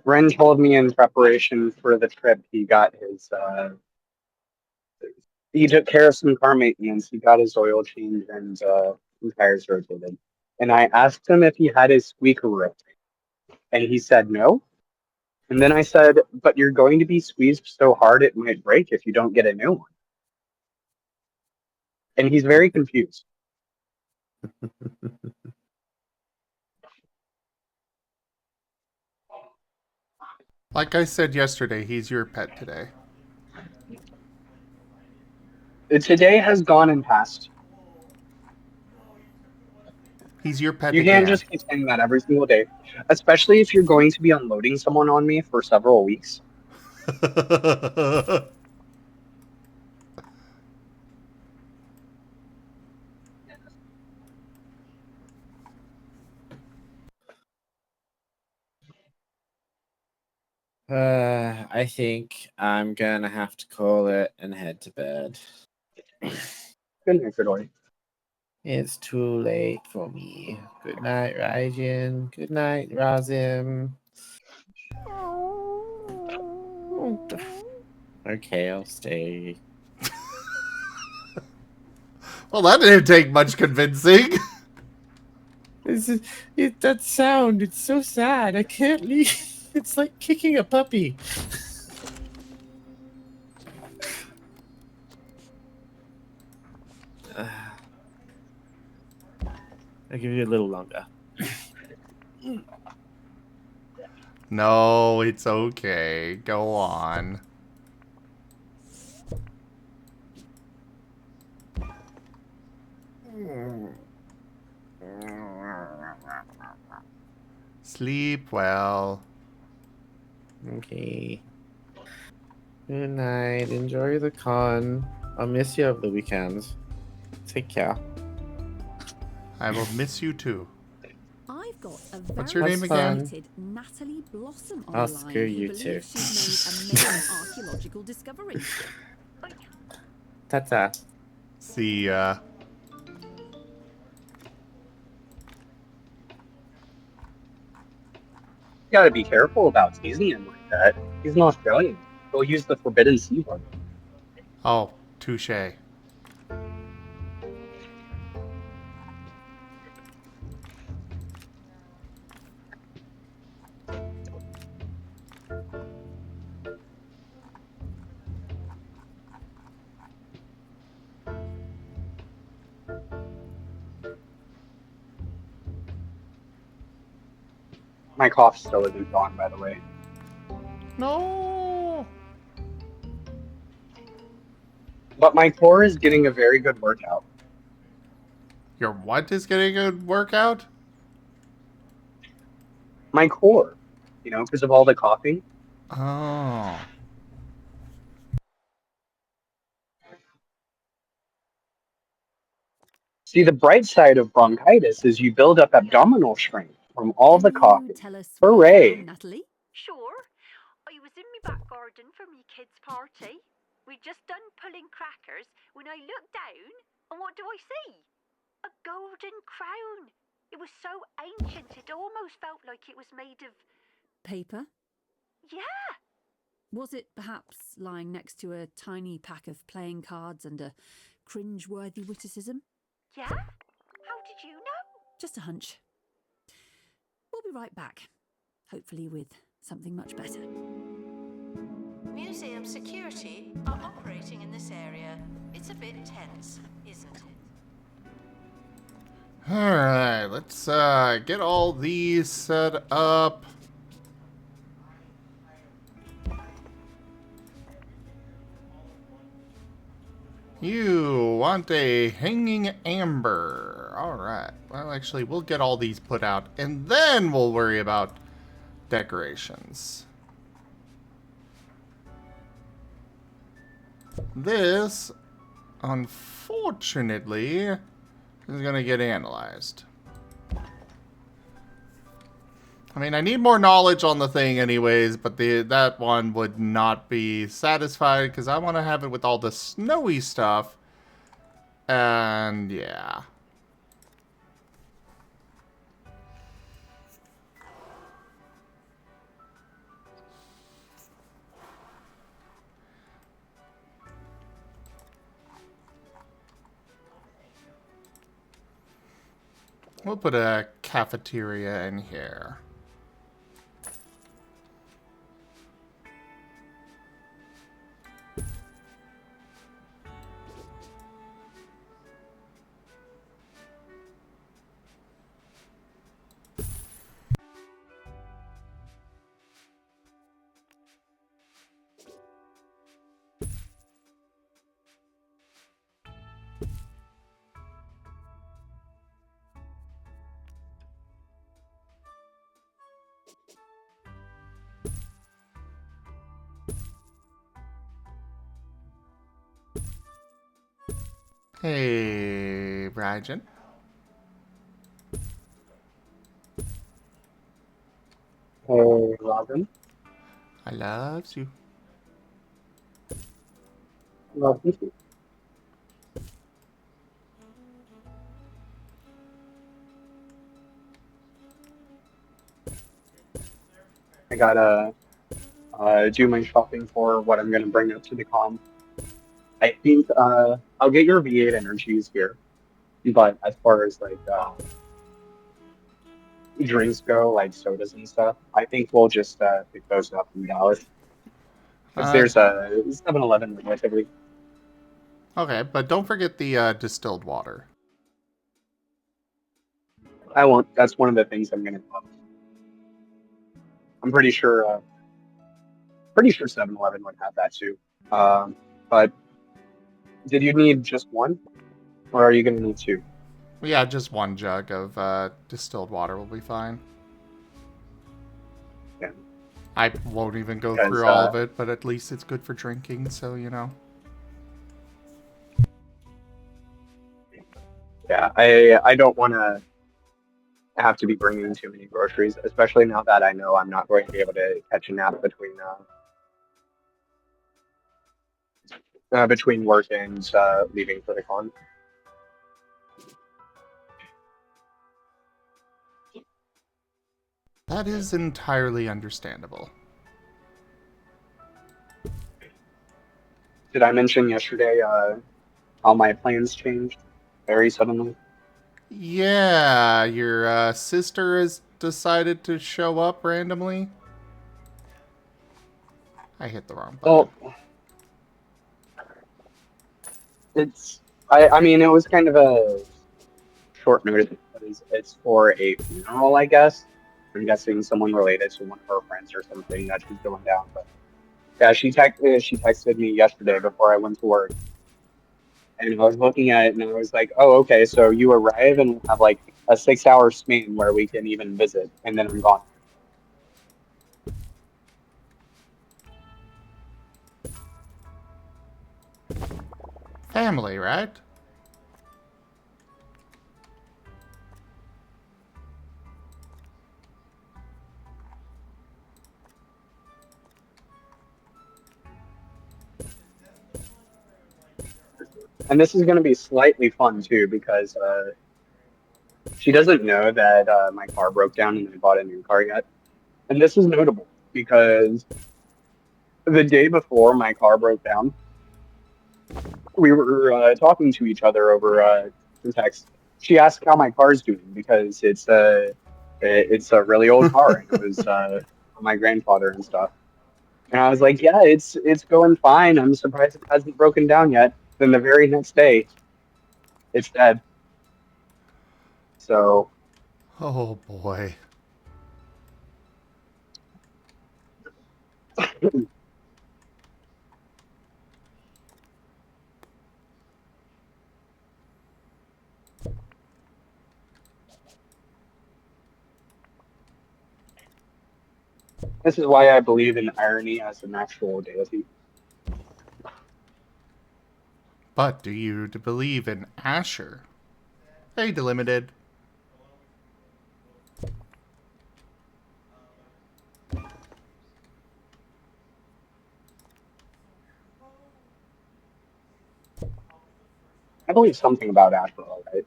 S7: Ren told me in preparation for the trip, he took care of some car maintenance. He got his oil changed and some tires rotated. And I asked him if he had his squeaker ripped, and he said no. And then I said, "But you're going to be squeezed so hard it might break if you don't get a new one." And he's very confused.
S1: Like I said yesterday, he's your pet today.
S7: Today has gone and passed.
S1: He's your pet
S7: You
S1: again.
S7: can't just keep saying that every single day, especially if you're going to be unloading someone on me for several weeks.
S4: I think I'm gonna have to call it and head to bed.
S7: Good night, Fedori.
S4: It's too late for me. Good night, Raijin. Good night, Razim. Okay, I'll stay.
S1: Well, that didn't take much convincing.
S4: That sound, it's so sad. I can't leave. It's like kicking a puppy. I'll give you a little longer.
S1: No, it's okay. Go on. Sleep well.
S4: Okay. Good night. Enjoy the con. I'll miss you over the weekends. Take care.
S6: I will miss you too. I've got a very
S1: What's your name again?
S6: excited Natalie Blossom on
S4: I'll
S6: the line
S4: screw
S6: who
S4: you
S6: believes
S4: too.
S6: she's made a major archaeological discovery.
S4: Ta-ta.
S1: See ya.
S7: gotta be careful about teasing him like that. He's an Australian. He'll use the forbidden C word.
S1: Oh, touche.
S7: My cough still isn't gone, by the way.
S1: No.
S7: But my core is getting a very good workout.
S1: Your what is getting a workout?
S7: My core, because of all the coughing.
S1: Oh.
S7: See, the bright side of bronchitis is you build up abdominal strength from all the
S6: Can you
S7: coughing.
S6: tell us where you
S7: Hooray!
S6: are, Natalie?
S8: Sure. I was in my back garden for me kids' party. We'd just done pulling crackers when I looked down, and what do I see? A golden crown. It was so ancient it almost felt like it was made of...
S6: Paper?
S8: Yeah!
S6: Was it perhaps lying next to a tiny pack of playing cards and a cringe-worthy witticism?
S8: Yeah? How did you know?
S6: Just a hunch. We'll be right back, hopefully with something much better.
S3: Museum security are operating in this area. It's a bit tense, isn't it?
S1: Alright, let's get all these set up. You want a hanging amber. Alright. Well, actually, we'll get all these put out, and then we'll worry about decorations. This, unfortunately, is going to get analyzed. I mean, I need more knowledge on the thing anyways, but that one would not be satisfied because I want to have it with all the snowy stuff. And yeah. We'll put a cafeteria in here. Hey, Brian.
S7: Hey, Robin.
S1: I love you.
S7: Love you too. I gotta do my shopping for what I'm gonna bring up to the con. I think I'll get your V8 energies here, but as far as like drinks go, like sodas and stuff, I think we'll just pick those up in Dallas. Because there's a 7-Eleven relatively.
S1: Okay, but don't forget the distilled water.
S7: I won't. That's one of the things I'm gonna have. I'm pretty sure 7-Eleven would have that too. But did you need just one, or are you gonna need two?
S1: Yeah, just one jug of distilled water will be fine.
S7: Yeah.
S1: I won't even go
S7: Because,
S1: through all of it, but at least it's good for drinking, so you know.
S7: Yeah, I don't want to have to be bringing too many groceries, especially now that I know I'm not going to be able to catch a nap between work and leaving for the con.
S1: That is entirely understandable.
S7: Did I mention yesterday how my plans changed very suddenly?
S1: Yeah, your sister has decided to show up randomly. I hit the wrong button.
S7: Well, it's I mean it was kind of a short notice because it's for a funeral, I guess. I'm guessing someone related to one of her friends or something that she's going down. But yeah, she texted me yesterday before I went to work, and I was looking at it and I was like, oh, okay, so you arrive and we'll have like a 6 hour span where we can even visit, and then I'm gone.
S1: Family, right?
S7: And this is going to be slightly fun too because she doesn't know that my car broke down and I bought a new car yet. And this is notable because the day before my car broke down, we were talking to each other over text. She asked how my car's doing because it's a really old car and it was my grandfather and stuff. And I was like, yeah, it's going fine. I'm surprised it hasn't broken down yet. Then the very next day, it's dead. So
S1: Oh boy.
S7: this is why I believe in irony as an actual deity.
S1: But do you believe in Asher? Hey, Delimited.
S7: I believe something about Astro, right?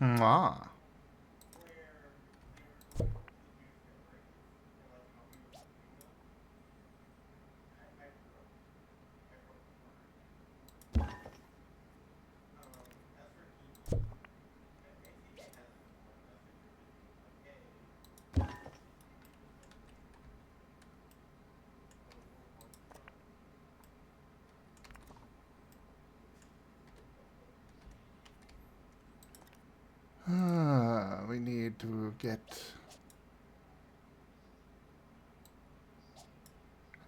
S1: Ah. We need to get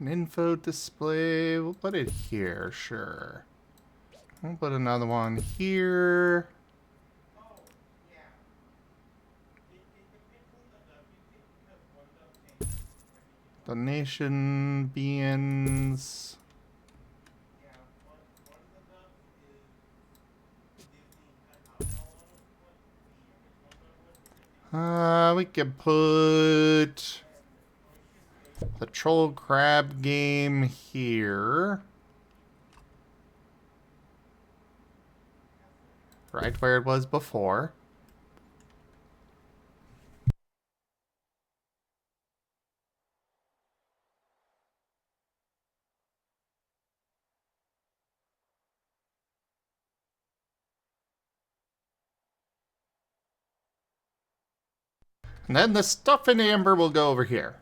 S1: an info display. We'll put it here, sure. We'll put another one here. Donation beans. We can put the troll crab game here. Right where it was before. And then the stuff in amber will go over here.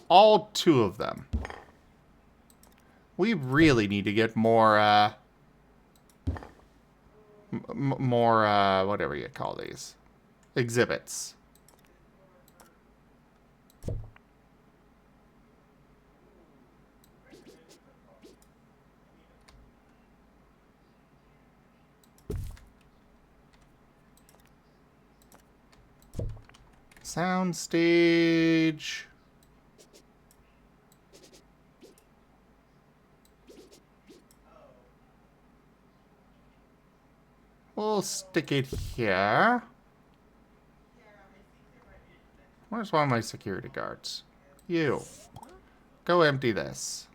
S1: All two of them. We really need to get more, more, whatever you call these. Exhibits. Soundstage. We'll stick it here. Where's one of my security guards? You. Go empty this,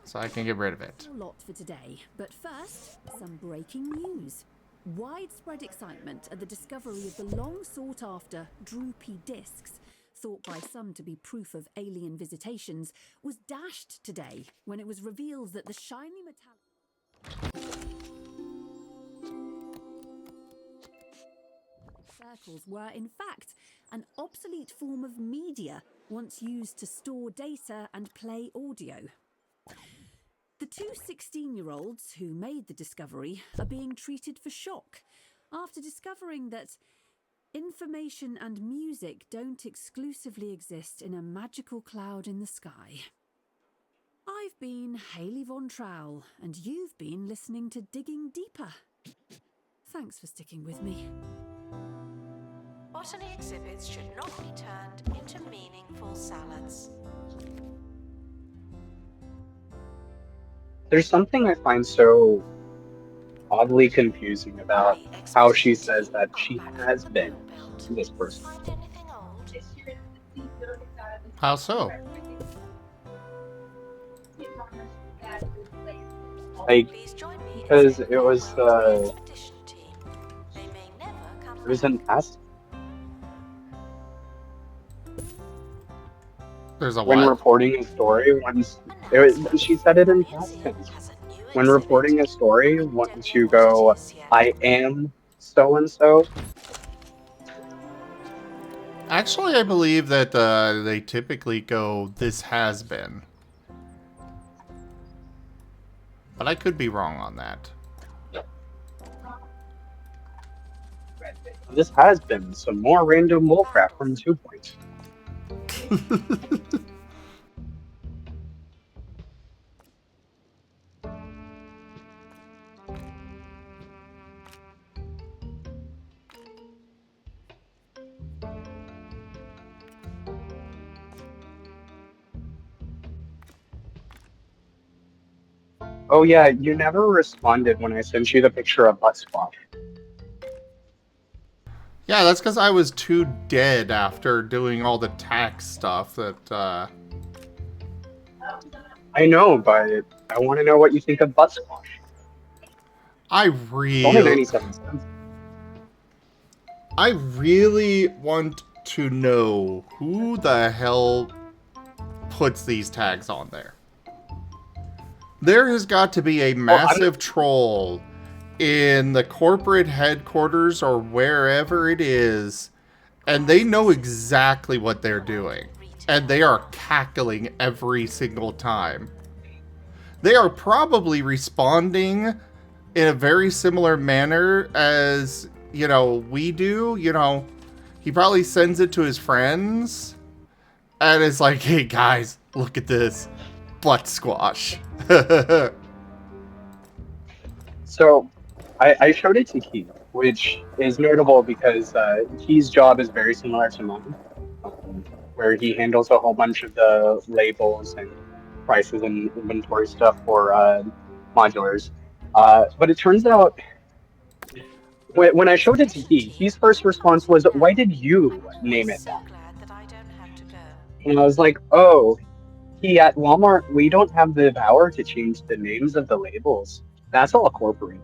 S1: so I can get rid of it.
S6: A lot for today, but first, some breaking news. Widespread excitement at the discovery of the long-sought-after droopy discs, thought by some to be proof of alien visitations, was dashed today when it was revealed that the shiny metallic circles were, in fact, an obsolete form of media once used to store data and play audio. The two 16-year-olds who made the discovery are being treated for shock after discovering that information and music don't exclusively exist in a magical cloud in the sky. I've been Hayley Von Trowell, and you've been listening to Digging Deeper. Thanks for sticking with me.
S3: Botany exhibits should not be turned into meaningful salads.
S7: There's something I find so oddly confusing about how she says that she has been this person.
S3: Find anything old?
S1: How so?
S7: Like,
S3: Please join me
S7: because
S3: in
S7: it was
S3: expedition team. They may never come
S7: it was an
S3: back.
S7: past
S1: There's a
S7: when
S1: what?
S7: reporting a story. She said it in past tense. When reporting a story, once you go, I am so and so.
S1: Actually, I believe that they typically go, this has been. But I could be wrong on that.
S7: This has been some more random bullcrap from 2 Point. Oh yeah, you never responded when I sent you the picture of butt squash.
S1: Yeah, that's because I was too dead after doing all the tax stuff that,
S7: I know, but I want to know what you think of butt squash.
S1: I
S7: It's only 97 cents.
S1: really want to know who the hell puts these tags on there. There has got to be a massive troll in the corporate headquarters or wherever it is, and they know exactly what they're doing. And they are cackling every single time. They are probably responding in a very similar manner as, you know, we do. You know, he probably sends it to his friends and is like, hey guys, look at this butt squash.
S7: So, I showed it to Key, which is notable because Key's job is very similar to mine, where he handles a whole bunch of the labels and prices and inventory stuff for modulars. But it turns out, when I showed it to Key, Key's first response was, "Why did you name it
S3: So
S7: that?"
S3: glad that I don't have to go.
S7: And I was like, "Oh, Key, at Walmart, we don't have the power to change the names of the labels. That's all corporate."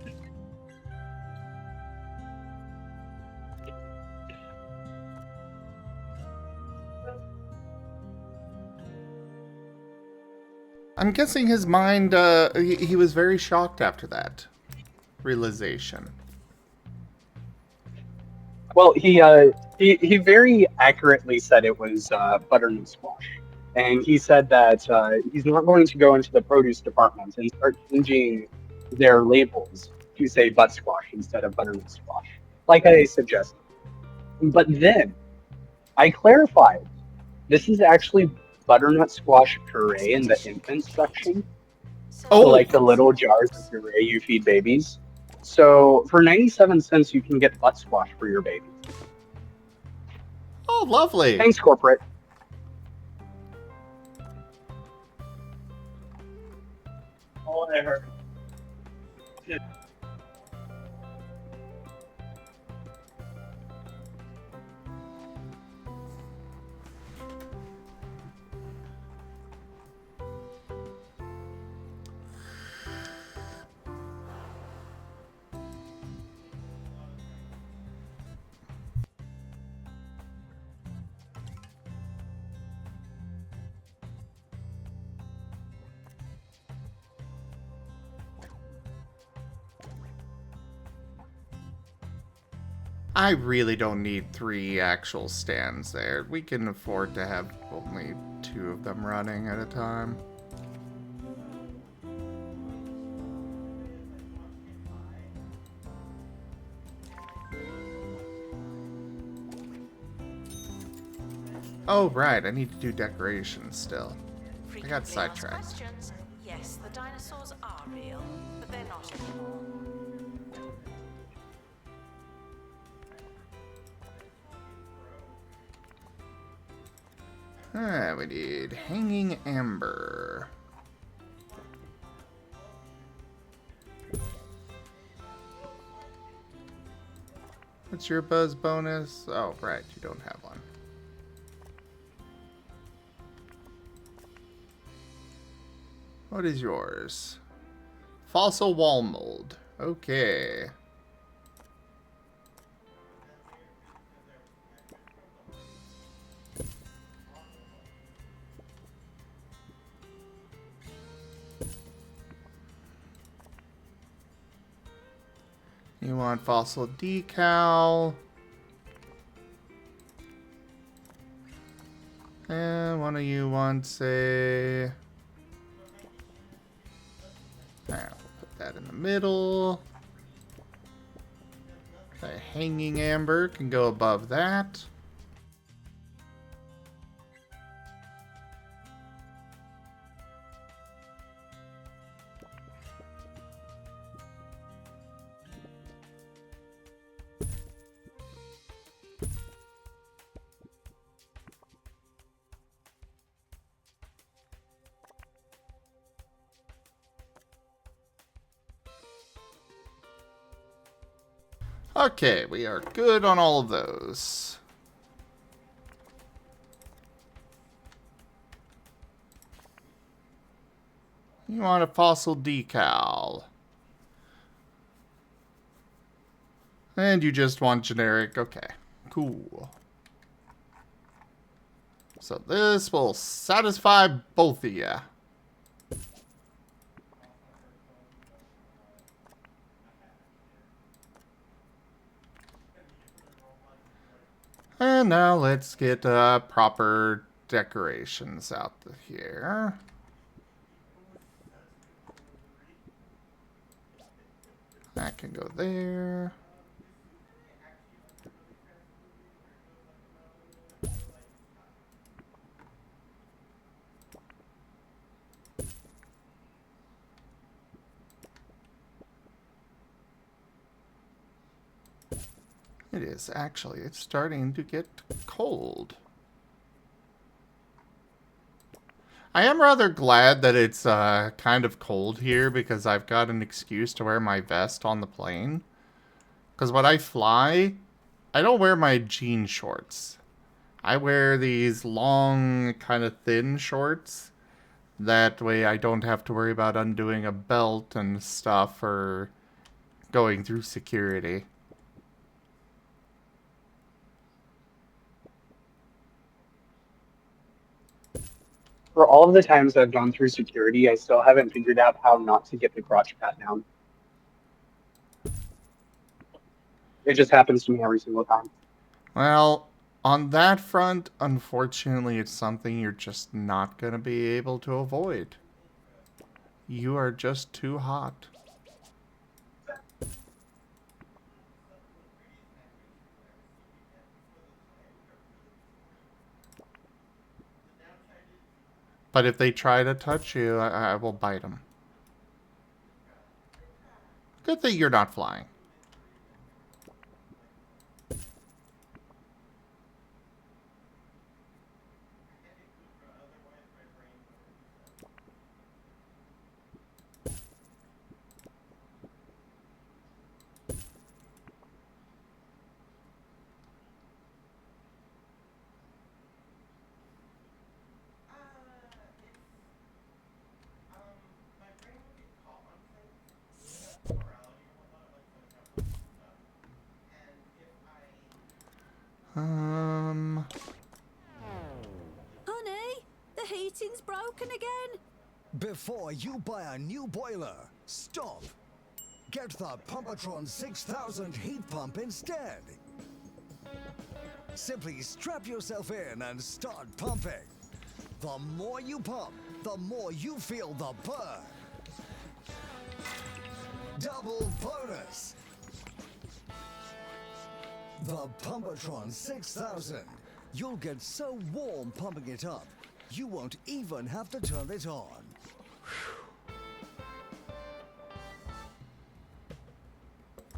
S1: I'm guessing his mind, he was very shocked after that realization.
S7: Well, he very accurately said it was butternut squash, and he said that he's not going to go into the produce department and start changing their labels to say butt squash instead of butternut squash, like I suggested. But then I clarified, this is actually butternut squash puree in the infant section.
S1: Oh,
S7: So like the little jars of puree you feed babies. So for 97 cents, you can get butt squash for your baby.
S1: oh, lovely.
S7: Thanks, corporate. All I heard.
S1: I really don't need 3 actual stands there. We can afford to have only 2 of them running at a time. Oh, right, I need to do decorations still. I got
S3: Frequently asked
S1: sidetracked.
S3: questions. Yes, the dinosaurs are real, but they're not anymore.
S1: We need hanging amber. What's your buzz bonus? Oh, right, you don't have one. What is yours? Fossil wall mold. Okay. You want fossil decal. And one of you wants a... Alright, we'll put that in the middle. The hanging amber can go above that. Okay, we are good on all of those. You want a fossil decal. And you just want generic. Okay, cool. So this will satisfy both of you. And now let's get proper decorations out here. That can go there. It is actually, it's starting to get cold. I am rather glad that it's kind of cold here because I've got an excuse to wear my vest on the plane. Because when I fly, I don't wear my jean shorts. I wear these long, kind of thin shorts. That way I don't have to worry about undoing a belt and stuff or going through security.
S7: For all of the times I've gone through security, I still haven't figured out how not to get the crotch pat down. It just happens to me every single time.
S1: Well, on that front, unfortunately, it's something you're just not going to be able to avoid. You are just too hot. But if they try to touch you, I will bite them. Good thing you're not flying.
S6: Honey, the heating's broken again.
S2: Before you buy a new boiler, stop. Get the Pumpatron 6000 heat pump instead. Simply strap yourself in and start pumping. The more you pump, the more you feel the burn. Double bonus. The Pumpatron 6000. You'll get so warm pumping it up, you won't even have to turn it on.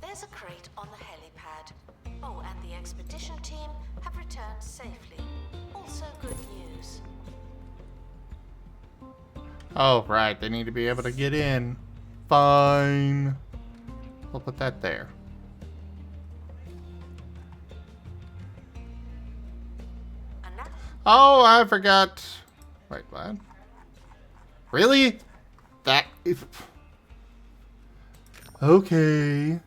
S3: There's a crate on the helipad. Oh, and the expedition team have returned safely. Also good news.
S1: Oh, right. They need to be able to get in. Fine. We'll put that there. Oh, I forgot. Wait, what? Really? That if... Okay.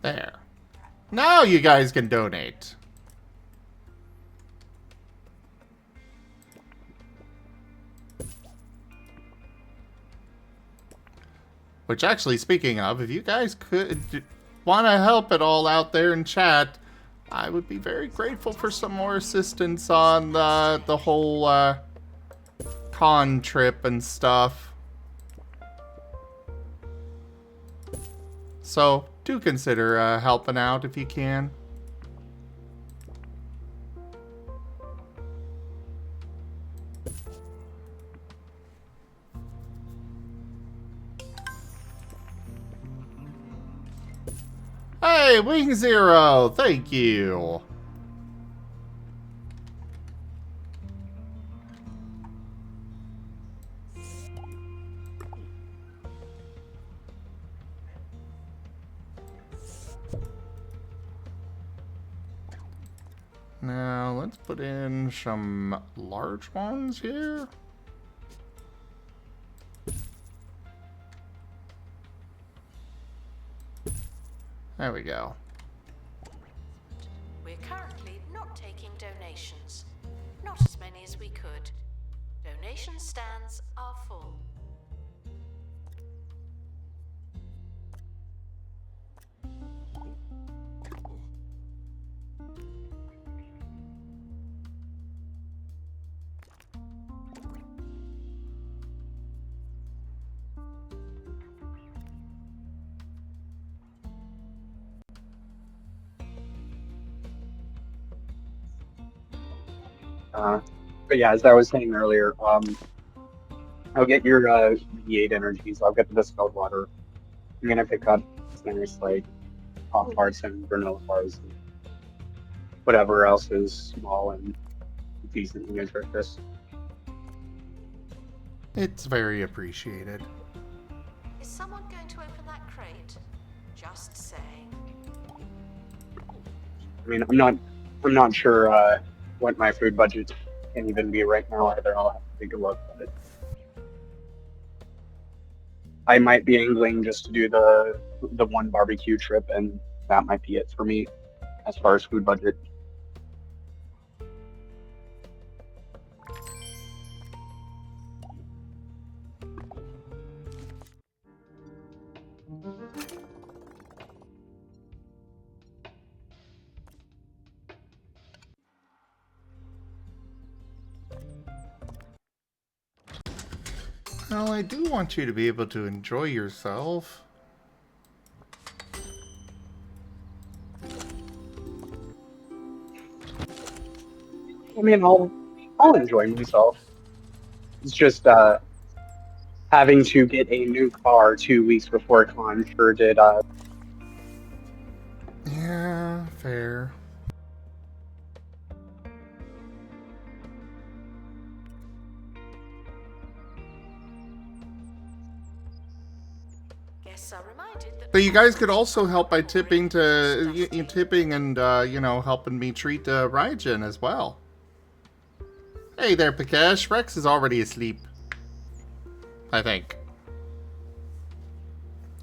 S1: There. Now you guys can donate. Which actually, speaking of, if you guys could want to help at all out there in chat, I would be very grateful for some more assistance on the whole con trip and stuff. So, do consider helping out if you can. Hey, Wing Zero, thank you. Now, let's put in some large ones here. There we go.
S3: We're currently not taking donations. Not as many as we could. Donation stands are full.
S7: But yeah, as I was saying earlier, I'll get your V8 energies. I'll get the distilled water. I'm gonna pick up snacks like Pop Tarts and granola bars and whatever else is small and decently nutritious.
S1: It's very appreciated.
S3: Is someone going to open that crate? Just saying.
S7: I mean, I'm not sure what my food budget can even be right now either. I'll have to take a look at it. I might be angling just to do the one barbecue trip, and that might be it for me as far as food budget.
S1: Well, I do want you to be able to enjoy yourself.
S7: I mean, I'll enjoy myself. It's just having to get a new car 2 weeks before con sure did.
S1: Yeah, fair.
S3: Guests are reminded that
S1: But you guys could also help by tipping tipping and helping me treat Raijin as well. Hey there, Pikesh. Rex is already asleep. I think.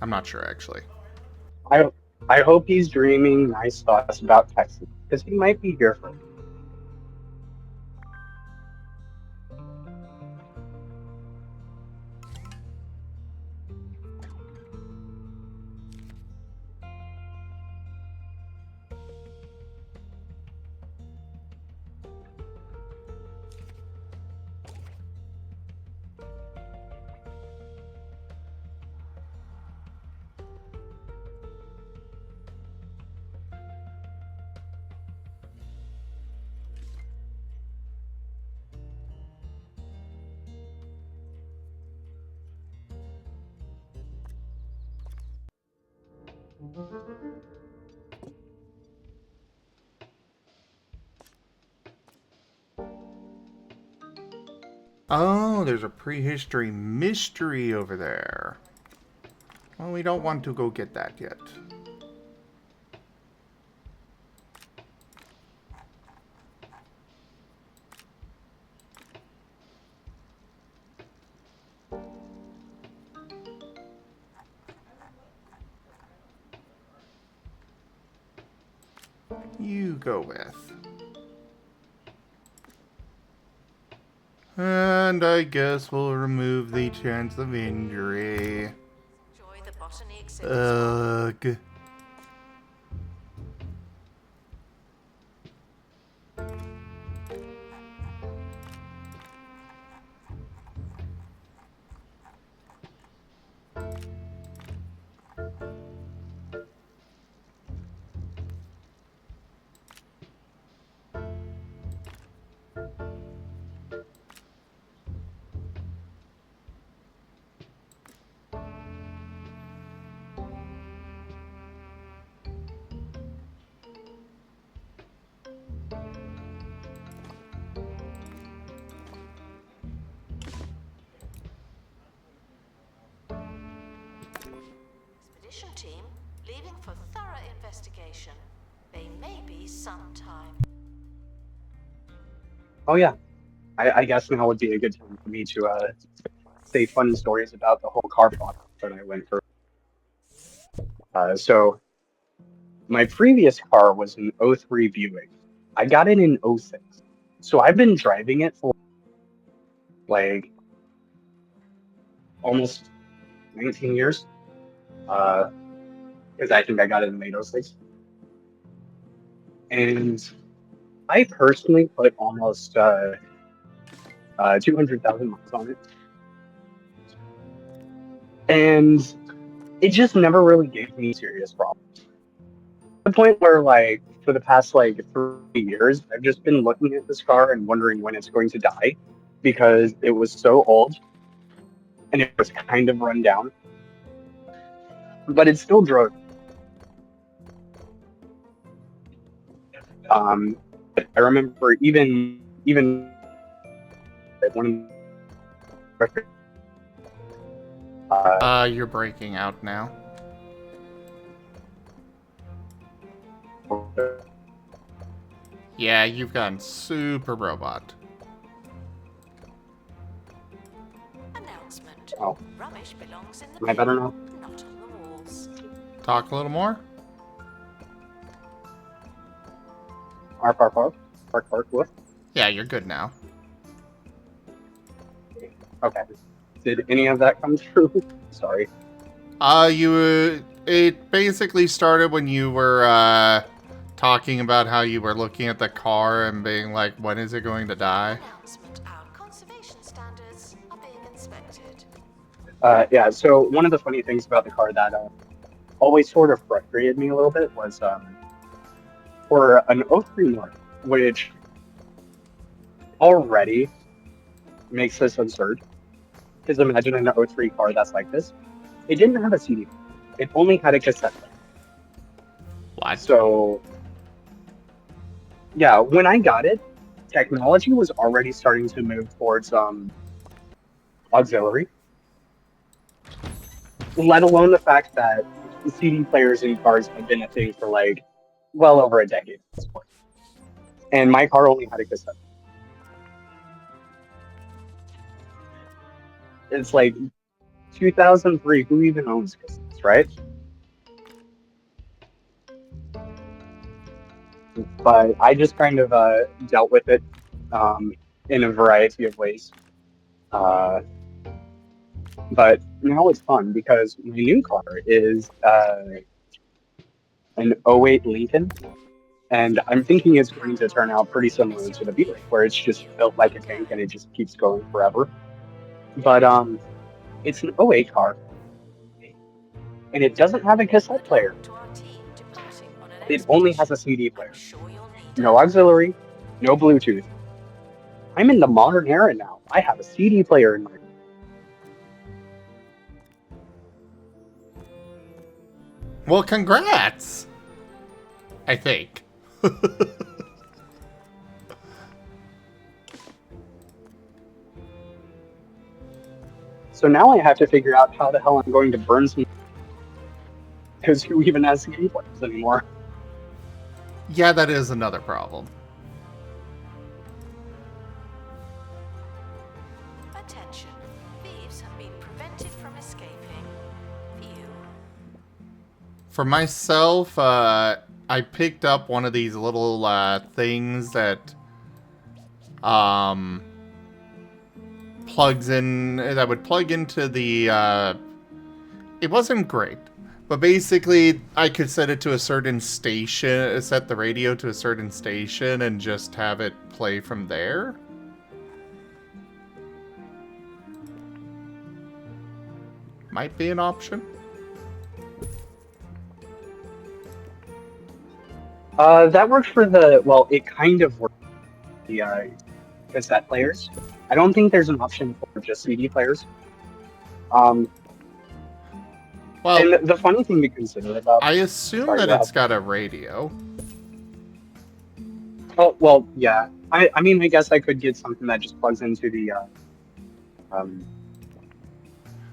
S1: I'm not sure actually.
S7: I hope he's dreaming nice thoughts about Texas, because he might be here for.
S1: Oh, there's a prehistory mystery over there. Well, we don't want to go get that yet. You go with. And I guess we'll remove the chance of injury.
S3: Enjoy the botany exhibit.
S1: Ugh.
S3: Expedition team leaving for thorough investigation. They may be sometime.
S7: Oh yeah, I guess now would be a good time for me to say funny stories about the whole car process that I went through. So my previous car was an '03 Buick. I got it in '06. So I've been driving it for like almost 19 years. Because I think I got it in late '06. And I personally put almost 200,000 miles on it. And it just never really gave me serious problems. The point where, like, for the past, like, 3 years, I've just been looking at this car and wondering when it's going to die because it was so old and it was kind of run down. But it still drove. I remember even like, one of
S1: You're breaking out now. Yeah, you've gotten super robot.
S3: Announcement.
S7: Oh.
S3: Rubbish belongs in the
S7: Am I better
S3: bin,
S7: now?
S3: not on the walls.
S1: Talk a little more.
S7: Park, what?
S1: Yeah, you're good now.
S7: Okay. Did any of that come true? Sorry.
S1: It basically started when you were, talking about how you were looking at the car and being like, when is it going to die?
S3: Announcement. Our conservation standards are being inspected.
S7: Yeah, so one of the funny things about the car that always sort of frustrated me a little bit was for an '03 Marten, which already makes this absurd. Because imagine an '03 car that's like this. It didn't have a CD. It only had a cassette player.
S1: What?
S7: So, yeah, when I got it, technology was already starting to move towards auxiliary. Let alone the fact that CD players in cars have been a thing for like well over a decade at this point. And my car only had a cassette. It's like 2003. Who even owns cassettes, right? But I just kind of dealt with it in a variety of ways. Uh, but now it's fun because my new car is an '08 Lincoln, and I'm thinking it's going to turn out pretty similar to the Buick, where it's just built like a tank and it just keeps going forever. But it's an '08 car, and it doesn't have a cassette player. It only has a CD player. No auxiliary, no Bluetooth. I'm in the modern era now. I have a CD player in my room.
S1: Well, congrats! I think.
S7: So now I have to figure out how the hell I'm going to burn some. Because who even has CD players anymore?
S1: Yeah, that is another problem.
S3: Attention. Thieves have been prevented from escaping. Phew.
S1: For myself, I picked up one of these little things that plugs in, that would plug into the it wasn't great, but basically I could set it to a certain station, set the radio to a certain station and just have it play from there. Might be an option.
S7: That works for the, well, it kind of works for the cassette players. I don't think there's an option for just CD players.
S1: Well,
S7: and the funny thing to consider about...
S1: I assume that it's got a radio.
S7: Oh, well, yeah. I mean, I guess I could get something that just plugs into the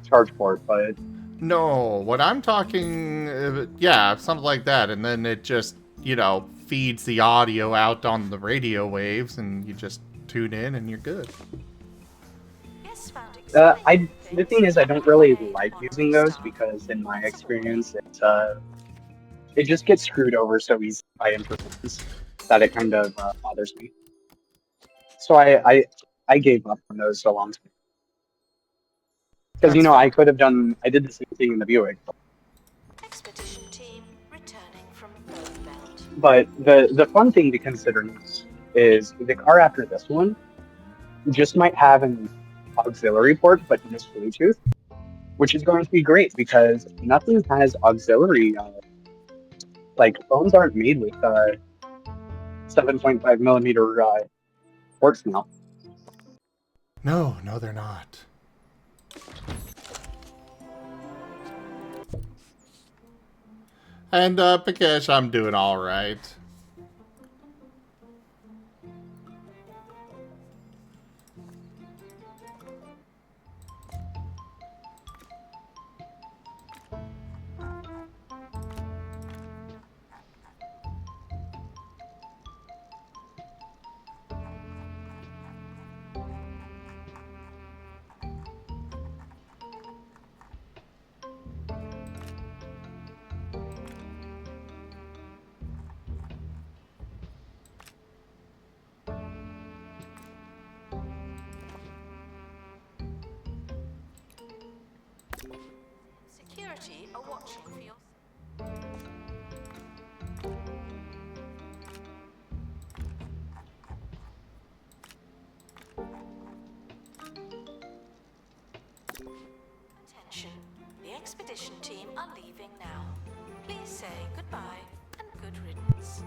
S7: charge port, but...
S1: No, what I'm talking, yeah, something like that, and then it just, you know, feeds the audio out on the radio waves, and you just tune in, and you're good.
S7: The thing is, I don't really like using those because, in my experience, it just gets screwed over so easy by imperfections that it kind of bothers me. So I gave up on those a long time. Because, you know, I did the same thing in the Buick.
S3: Expedition team returning from Bird Belt.
S7: But the fun thing to consider is the car after this one just might have an auxiliary port, but just Bluetooth, which is going to be great because nothing has auxiliary. Like, phones aren't made with 7.5 millimeter ports now.
S1: No, they're not. And, Pikesh, I'm doing alright.
S3: Security are watching for your... Attention. The expedition team are leaving now. Please say goodbye and good riddance.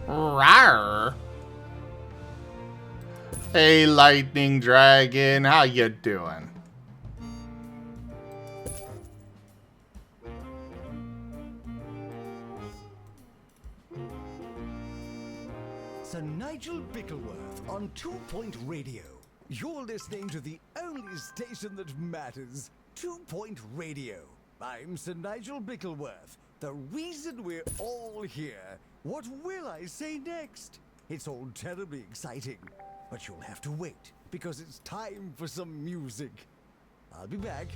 S1: Rawr. Hey, Lightning Dragon, how you doing?
S2: Sir Nigel Bickleworth on 2 Point Radio. You're listening to the only station that matters, 2 Point Radio. I'm Sir Nigel Bickleworth, the reason we're all here. What will I say next? It's all terribly exciting, but you'll have to wait, because it's time for some music. I'll be back.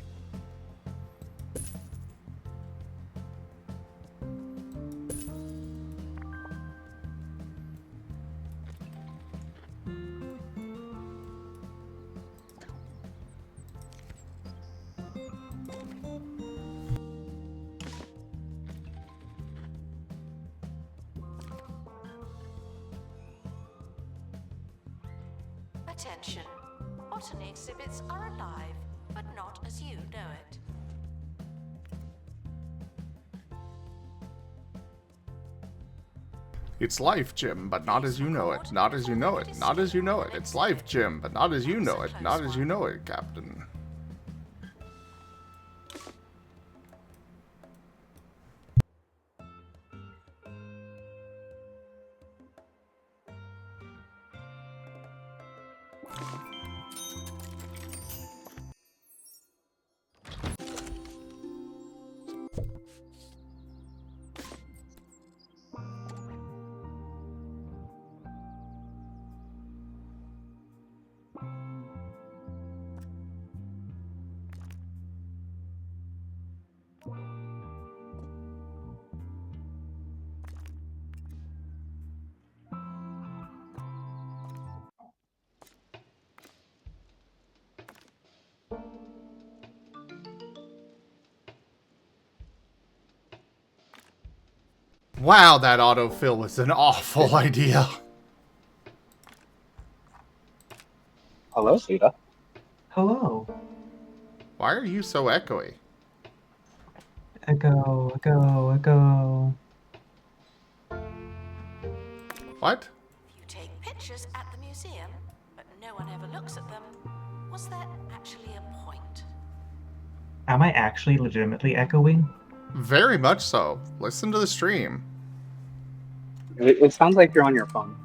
S3: Attention. Botany exhibits are alive, but not as you know it.
S1: It's life, Jim, but not as you know it. Not as you know it. Not as you know it. It's life, Jim, but not as you know it. Not as you know it, Captain. Wow, that autofill was an awful idea.
S7: Hello, Sita.
S9: Hello.
S1: Why are you so echoey?
S9: Echo, echo, echo.
S1: What?
S3: You take pictures at the museum, but no one ever looks at them. Was there actually a point?
S9: Am I actually legitimately echoing?
S1: Very much so. Listen to the stream.
S7: It sounds like you're on your phone.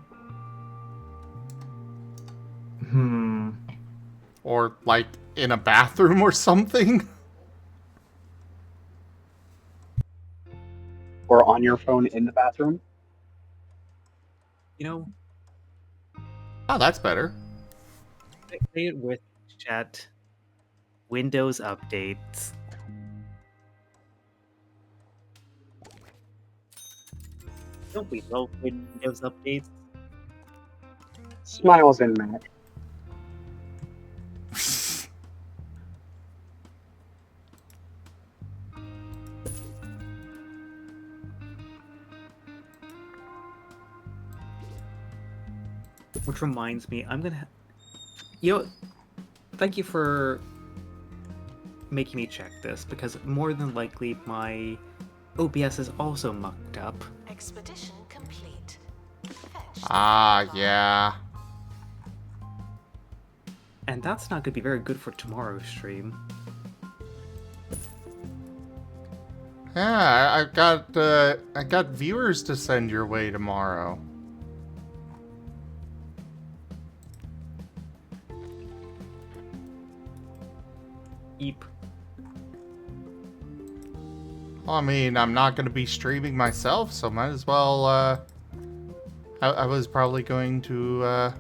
S1: Or, like, in a bathroom or something?
S7: Or on your phone in the bathroom.
S10: You know,
S1: Oh, that's better.
S10: I say it with chat. Windows updates. Don't we love Windows updates?
S7: Smiles in Mac.
S10: Which reminds me, I'm gonna. You know, thank you for making me check this, because more than likely my OBS is also mucked up.
S3: Expedition complete. Fetch.
S1: Ah, yeah.
S10: And that's not gonna be very good for tomorrow's stream.
S1: Yeah, I got viewers to send your way tomorrow.
S10: Eep.
S1: Well, I mean, I'm not going to be streaming myself, so might as well, I was probably going to,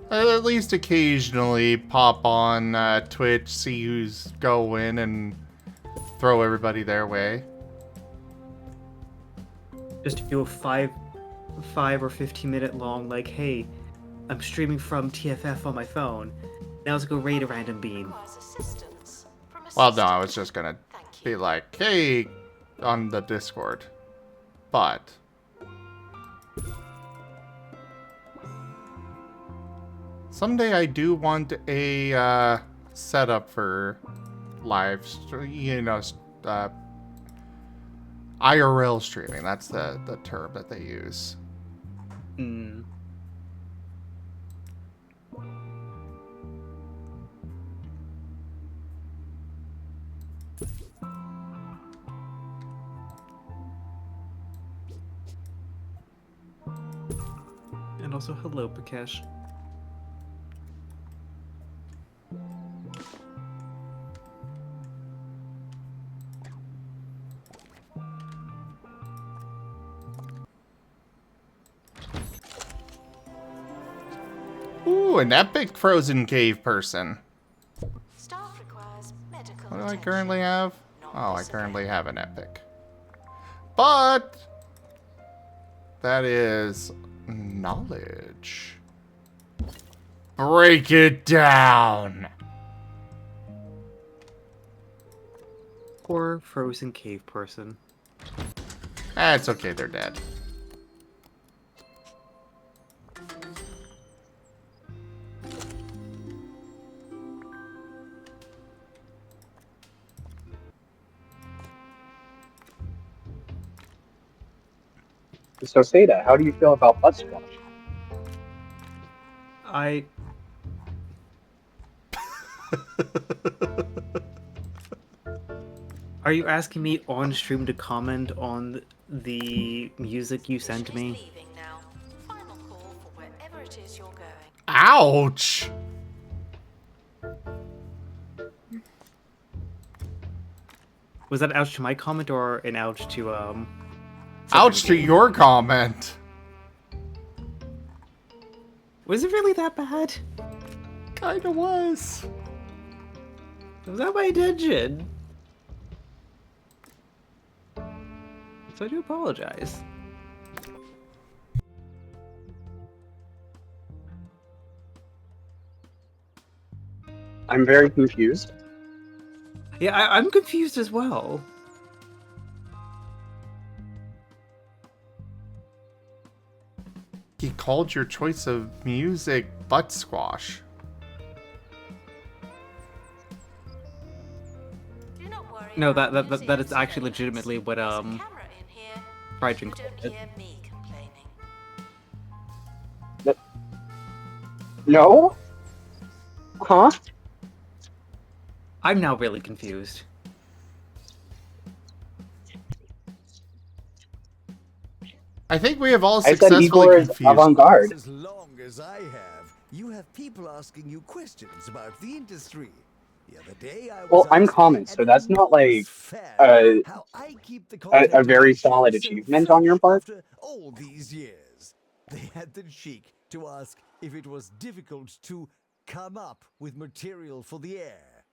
S1: at least occasionally pop on, Twitch, see who's going, and throw everybody their way.
S10: Just do a 5 or 15-minute long, like, hey, I'm streaming from TFF on my phone. Now let's go raid a random bean.
S3: Requires assistance from a
S1: Well, no, I
S3: system.
S1: was just gonna
S3: Thank you.
S1: be like, hey, on the Discord. But someday I do want a setup for live, IRL streaming, that's the term that they use.
S10: Hmm. And also, hello, Pakesh.
S1: Ooh, an epic frozen cave person.
S3: Staff requires medical
S1: What do I
S3: attention.
S1: currently have?
S3: Not
S1: Oh, I
S3: this
S1: currently
S3: again.
S1: have an epic. But that is knowledge. Break it down.
S10: Poor frozen cave person.
S1: It's okay, they're dead.
S7: So Seda, how do you feel about butt squash?
S10: I... Are you asking me on stream to comment on the music you sent
S3: She's
S10: me?
S3: leaving now. Final call for wherever it is you're going.
S1: Ouch!
S10: Was that ouch to my comment or an ouch to
S1: Ouch to your comment.
S10: Was it really that bad?
S1: Kinda was.
S10: Was that my intention? So I do apologize.
S7: I'm very confused.
S10: Yeah, I'm confused as well.
S1: He called your choice of music butt squash.
S3: Do not worry.
S10: No,
S3: about
S10: that
S3: museum
S10: is actually
S3: surveillance.
S10: legitimately what
S3: There's a camera in here.
S10: Friedgen
S3: You
S10: called
S3: don't
S10: it.
S3: hear me complaining.
S7: No? Huh?
S10: I'm now really confused.
S1: I think we have all
S7: I said Igor
S1: successfully
S7: is
S1: confused.
S7: avant-garde.
S2: As long as I have, you have people asking you questions about the industry. The other day I was
S7: Well, I'm
S2: asked
S7: common,
S2: an
S7: so that's not
S2: enormous
S7: like
S2: fan how I keep the content
S7: a
S2: of
S7: very
S2: my show
S7: solid
S2: so
S7: achievement on your
S2: fresh
S7: part.
S2: after all these years. They had the cheek to ask if it was difficult to come up with material for the air.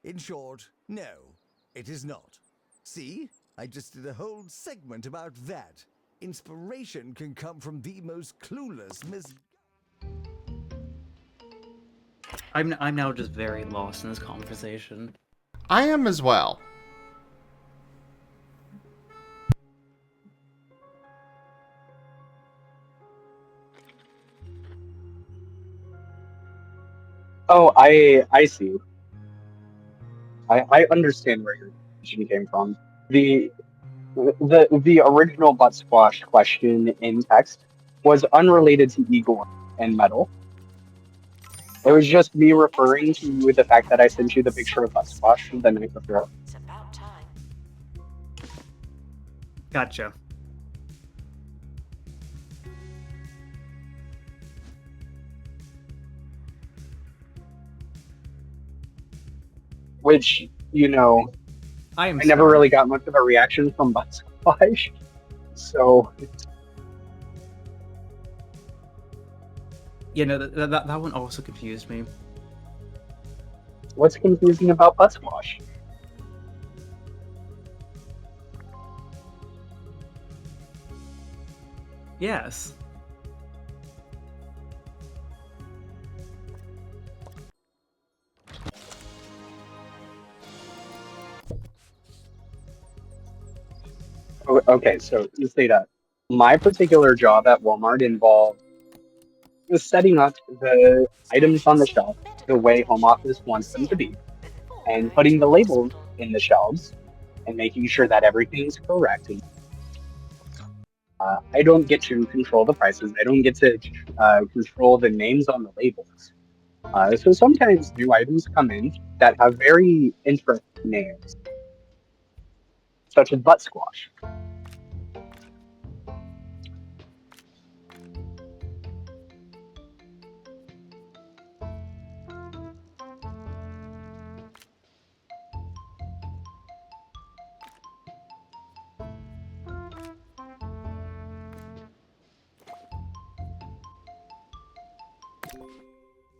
S2: In short, no, it is not. See, I just did a whole segment about that. Inspiration can come from the most clueless
S10: I'm now just very lost in this conversation.
S1: I am as well.
S7: Oh, I see. I understand where your question came from. The original butt squash question in text was unrelated to Igor and metal. It was just me referring to the fact that I sent you the picture of butt squash the night before.
S3: It's about time.
S10: Gotcha.
S7: Which, you know,
S10: I
S7: never really got much of a reaction from butt squash. So
S10: Yeah, no, that one also confused me.
S7: what's confusing about butt squash?
S10: Yes.
S7: Okay, so you say that my particular job at Walmart involved setting up the items on the shelf the way home office wants them to be, and putting the labels in the shelves, and making sure that everything's correct. I don't get to control the prices. I don't get to control the names on the labels. So sometimes new items come in that have very interesting names, such as butt squash.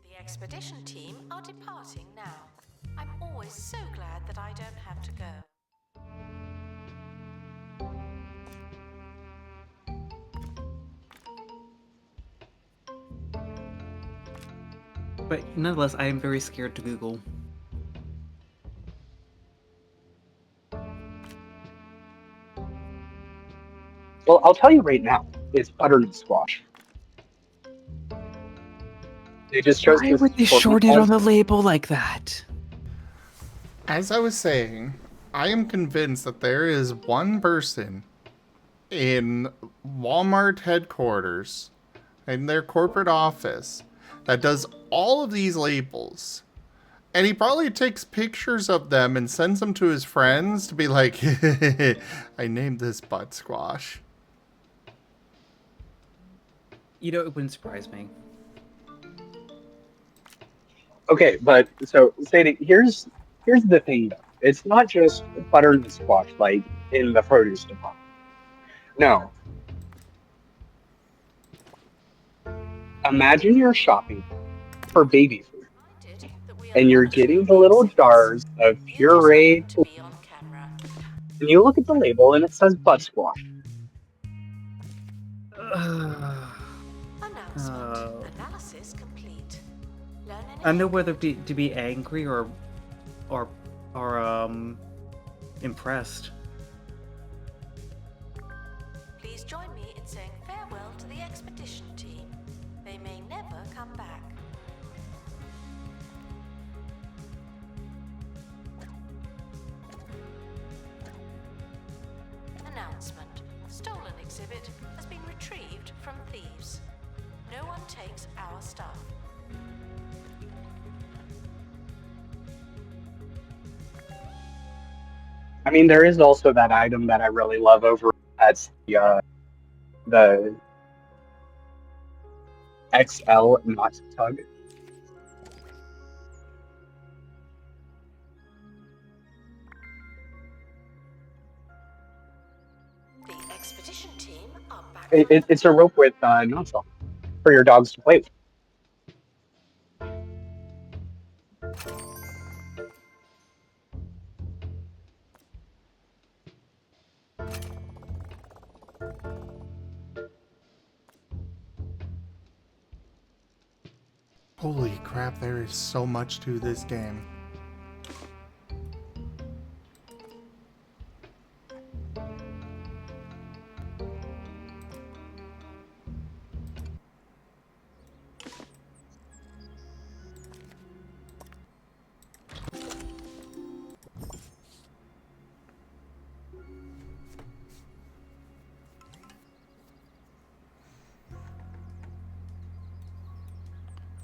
S3: The expedition team are departing now. I'm always so glad that I don't have to go.
S10: But nonetheless, I am very scared to Google.
S7: Well, I'll tell you right now, it's butternut squash. They just chose
S10: Why
S7: this
S10: would they
S7: for
S10: short it
S7: because-
S10: on the label like that?
S1: As I was saying, I am convinced that there is one person in Walmart headquarters, in their corporate office, that does all of these labels. And he probably takes pictures of them and sends them to his friends to be like, I named this butt squash.
S10: You know, it wouldn't surprise me.
S7: Okay, but so Sadie, here's the thing though. It's not just butternut squash like in the produce department. No. Imagine you're shopping for baby food and you're getting the little jars of pureed
S3: To be on camera.
S7: and you look at the label and it says butt squash.
S3: Announcement. Analysis complete. Learn
S10: I don't know whether to be angry or impressed.
S3: Please join me in saying farewell to the expedition team. They may never come back. Announcement. Stolen exhibit has been retrieved from thieves. No one takes our stuff.
S7: I mean, there is also that item that I really love over at the XL Knot Tug.
S3: The expedition team are back.
S7: It's a rope with knots on it for your dogs to play with.
S1: Holy crap, there is so much to this game.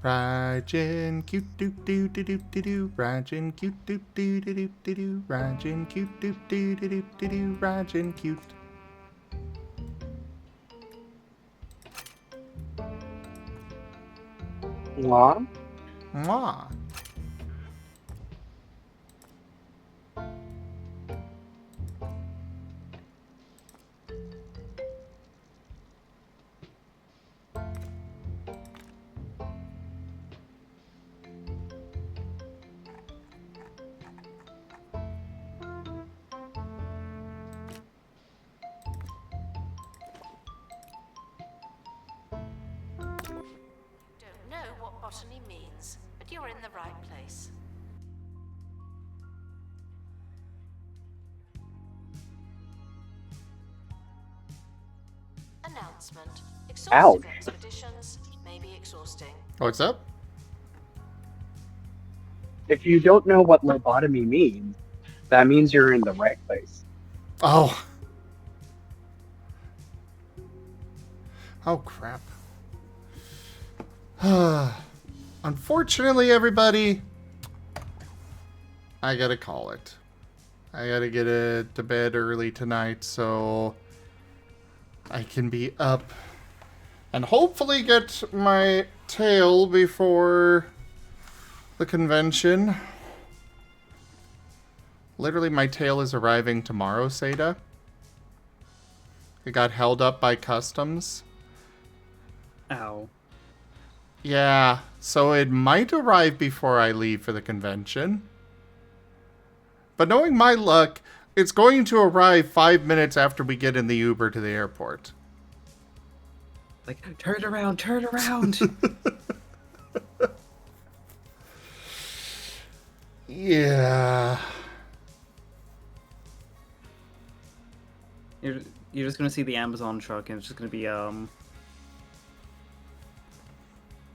S1: Rajin cute doo doo doo doo doo doo. Rajin cute doo doo doo doo doo doo. Rajin cute doo doo doo doo doo doo. Rajin cute.
S7: Mwah.
S1: Mwah.
S3: Don't know what botany means, but you're in the right place. Announcement. Exhaustive
S7: Ouch.
S3: expeditions may be exhausting.
S1: What's up?
S7: If you don't know what lobotomy means, that means you're in the right place.
S1: Oh. Oh, crap. Unfortunately, everybody, I gotta call it. I gotta get it to bed early tonight so I can be up and hopefully get my tail before the convention. Literally, my tail is arriving tomorrow, Seda. It got held up by customs.
S10: Ow.
S1: Yeah, so it might arrive before I leave for the convention. But knowing my luck, it's going to arrive 5 minutes after we get in the Uber to the airport.
S10: Like, turn around, turn around!
S1: Yeah.
S10: You're just gonna see the Amazon truck and it's just gonna be,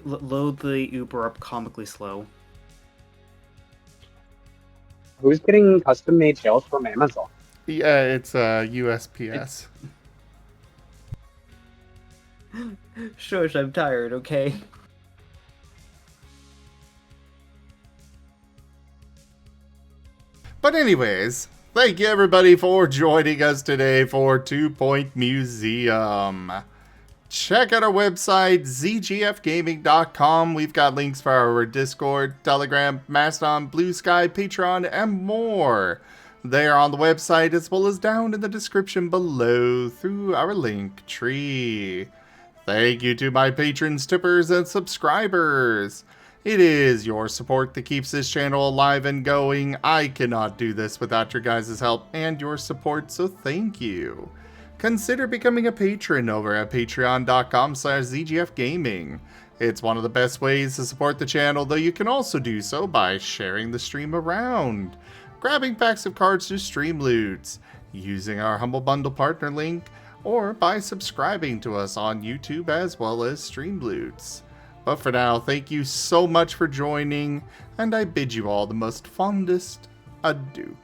S10: load the Uber up comically slow.
S7: Who's getting custom-made tails from Amazon?
S1: Yeah, it's USPS.
S10: Shush, I'm tired, okay?
S1: But anyways, thank you everybody for joining us today for 2 Point Museum. Check out our website, zgfgaming.com. We've got links for our Discord, Telegram, Mastodon, Blue Sky, Patreon, and more. They are on the website as well as down in the description below through our link tree. Thank you to my patrons, tippers, and subscribers. It is your support that keeps this channel alive and going. I cannot do this without your guys' help and your support, so thank you. Consider becoming a patron over at patreon.com/zgfgaming. It's one of the best ways to support the channel, though you can also do so by sharing the stream around, grabbing packs of cards to stream loots, using our Humble Bundle partner link, or by subscribing to us on YouTube as well as stream loots. But for now, thank you so much for joining, and I bid you all the most fondest adieu.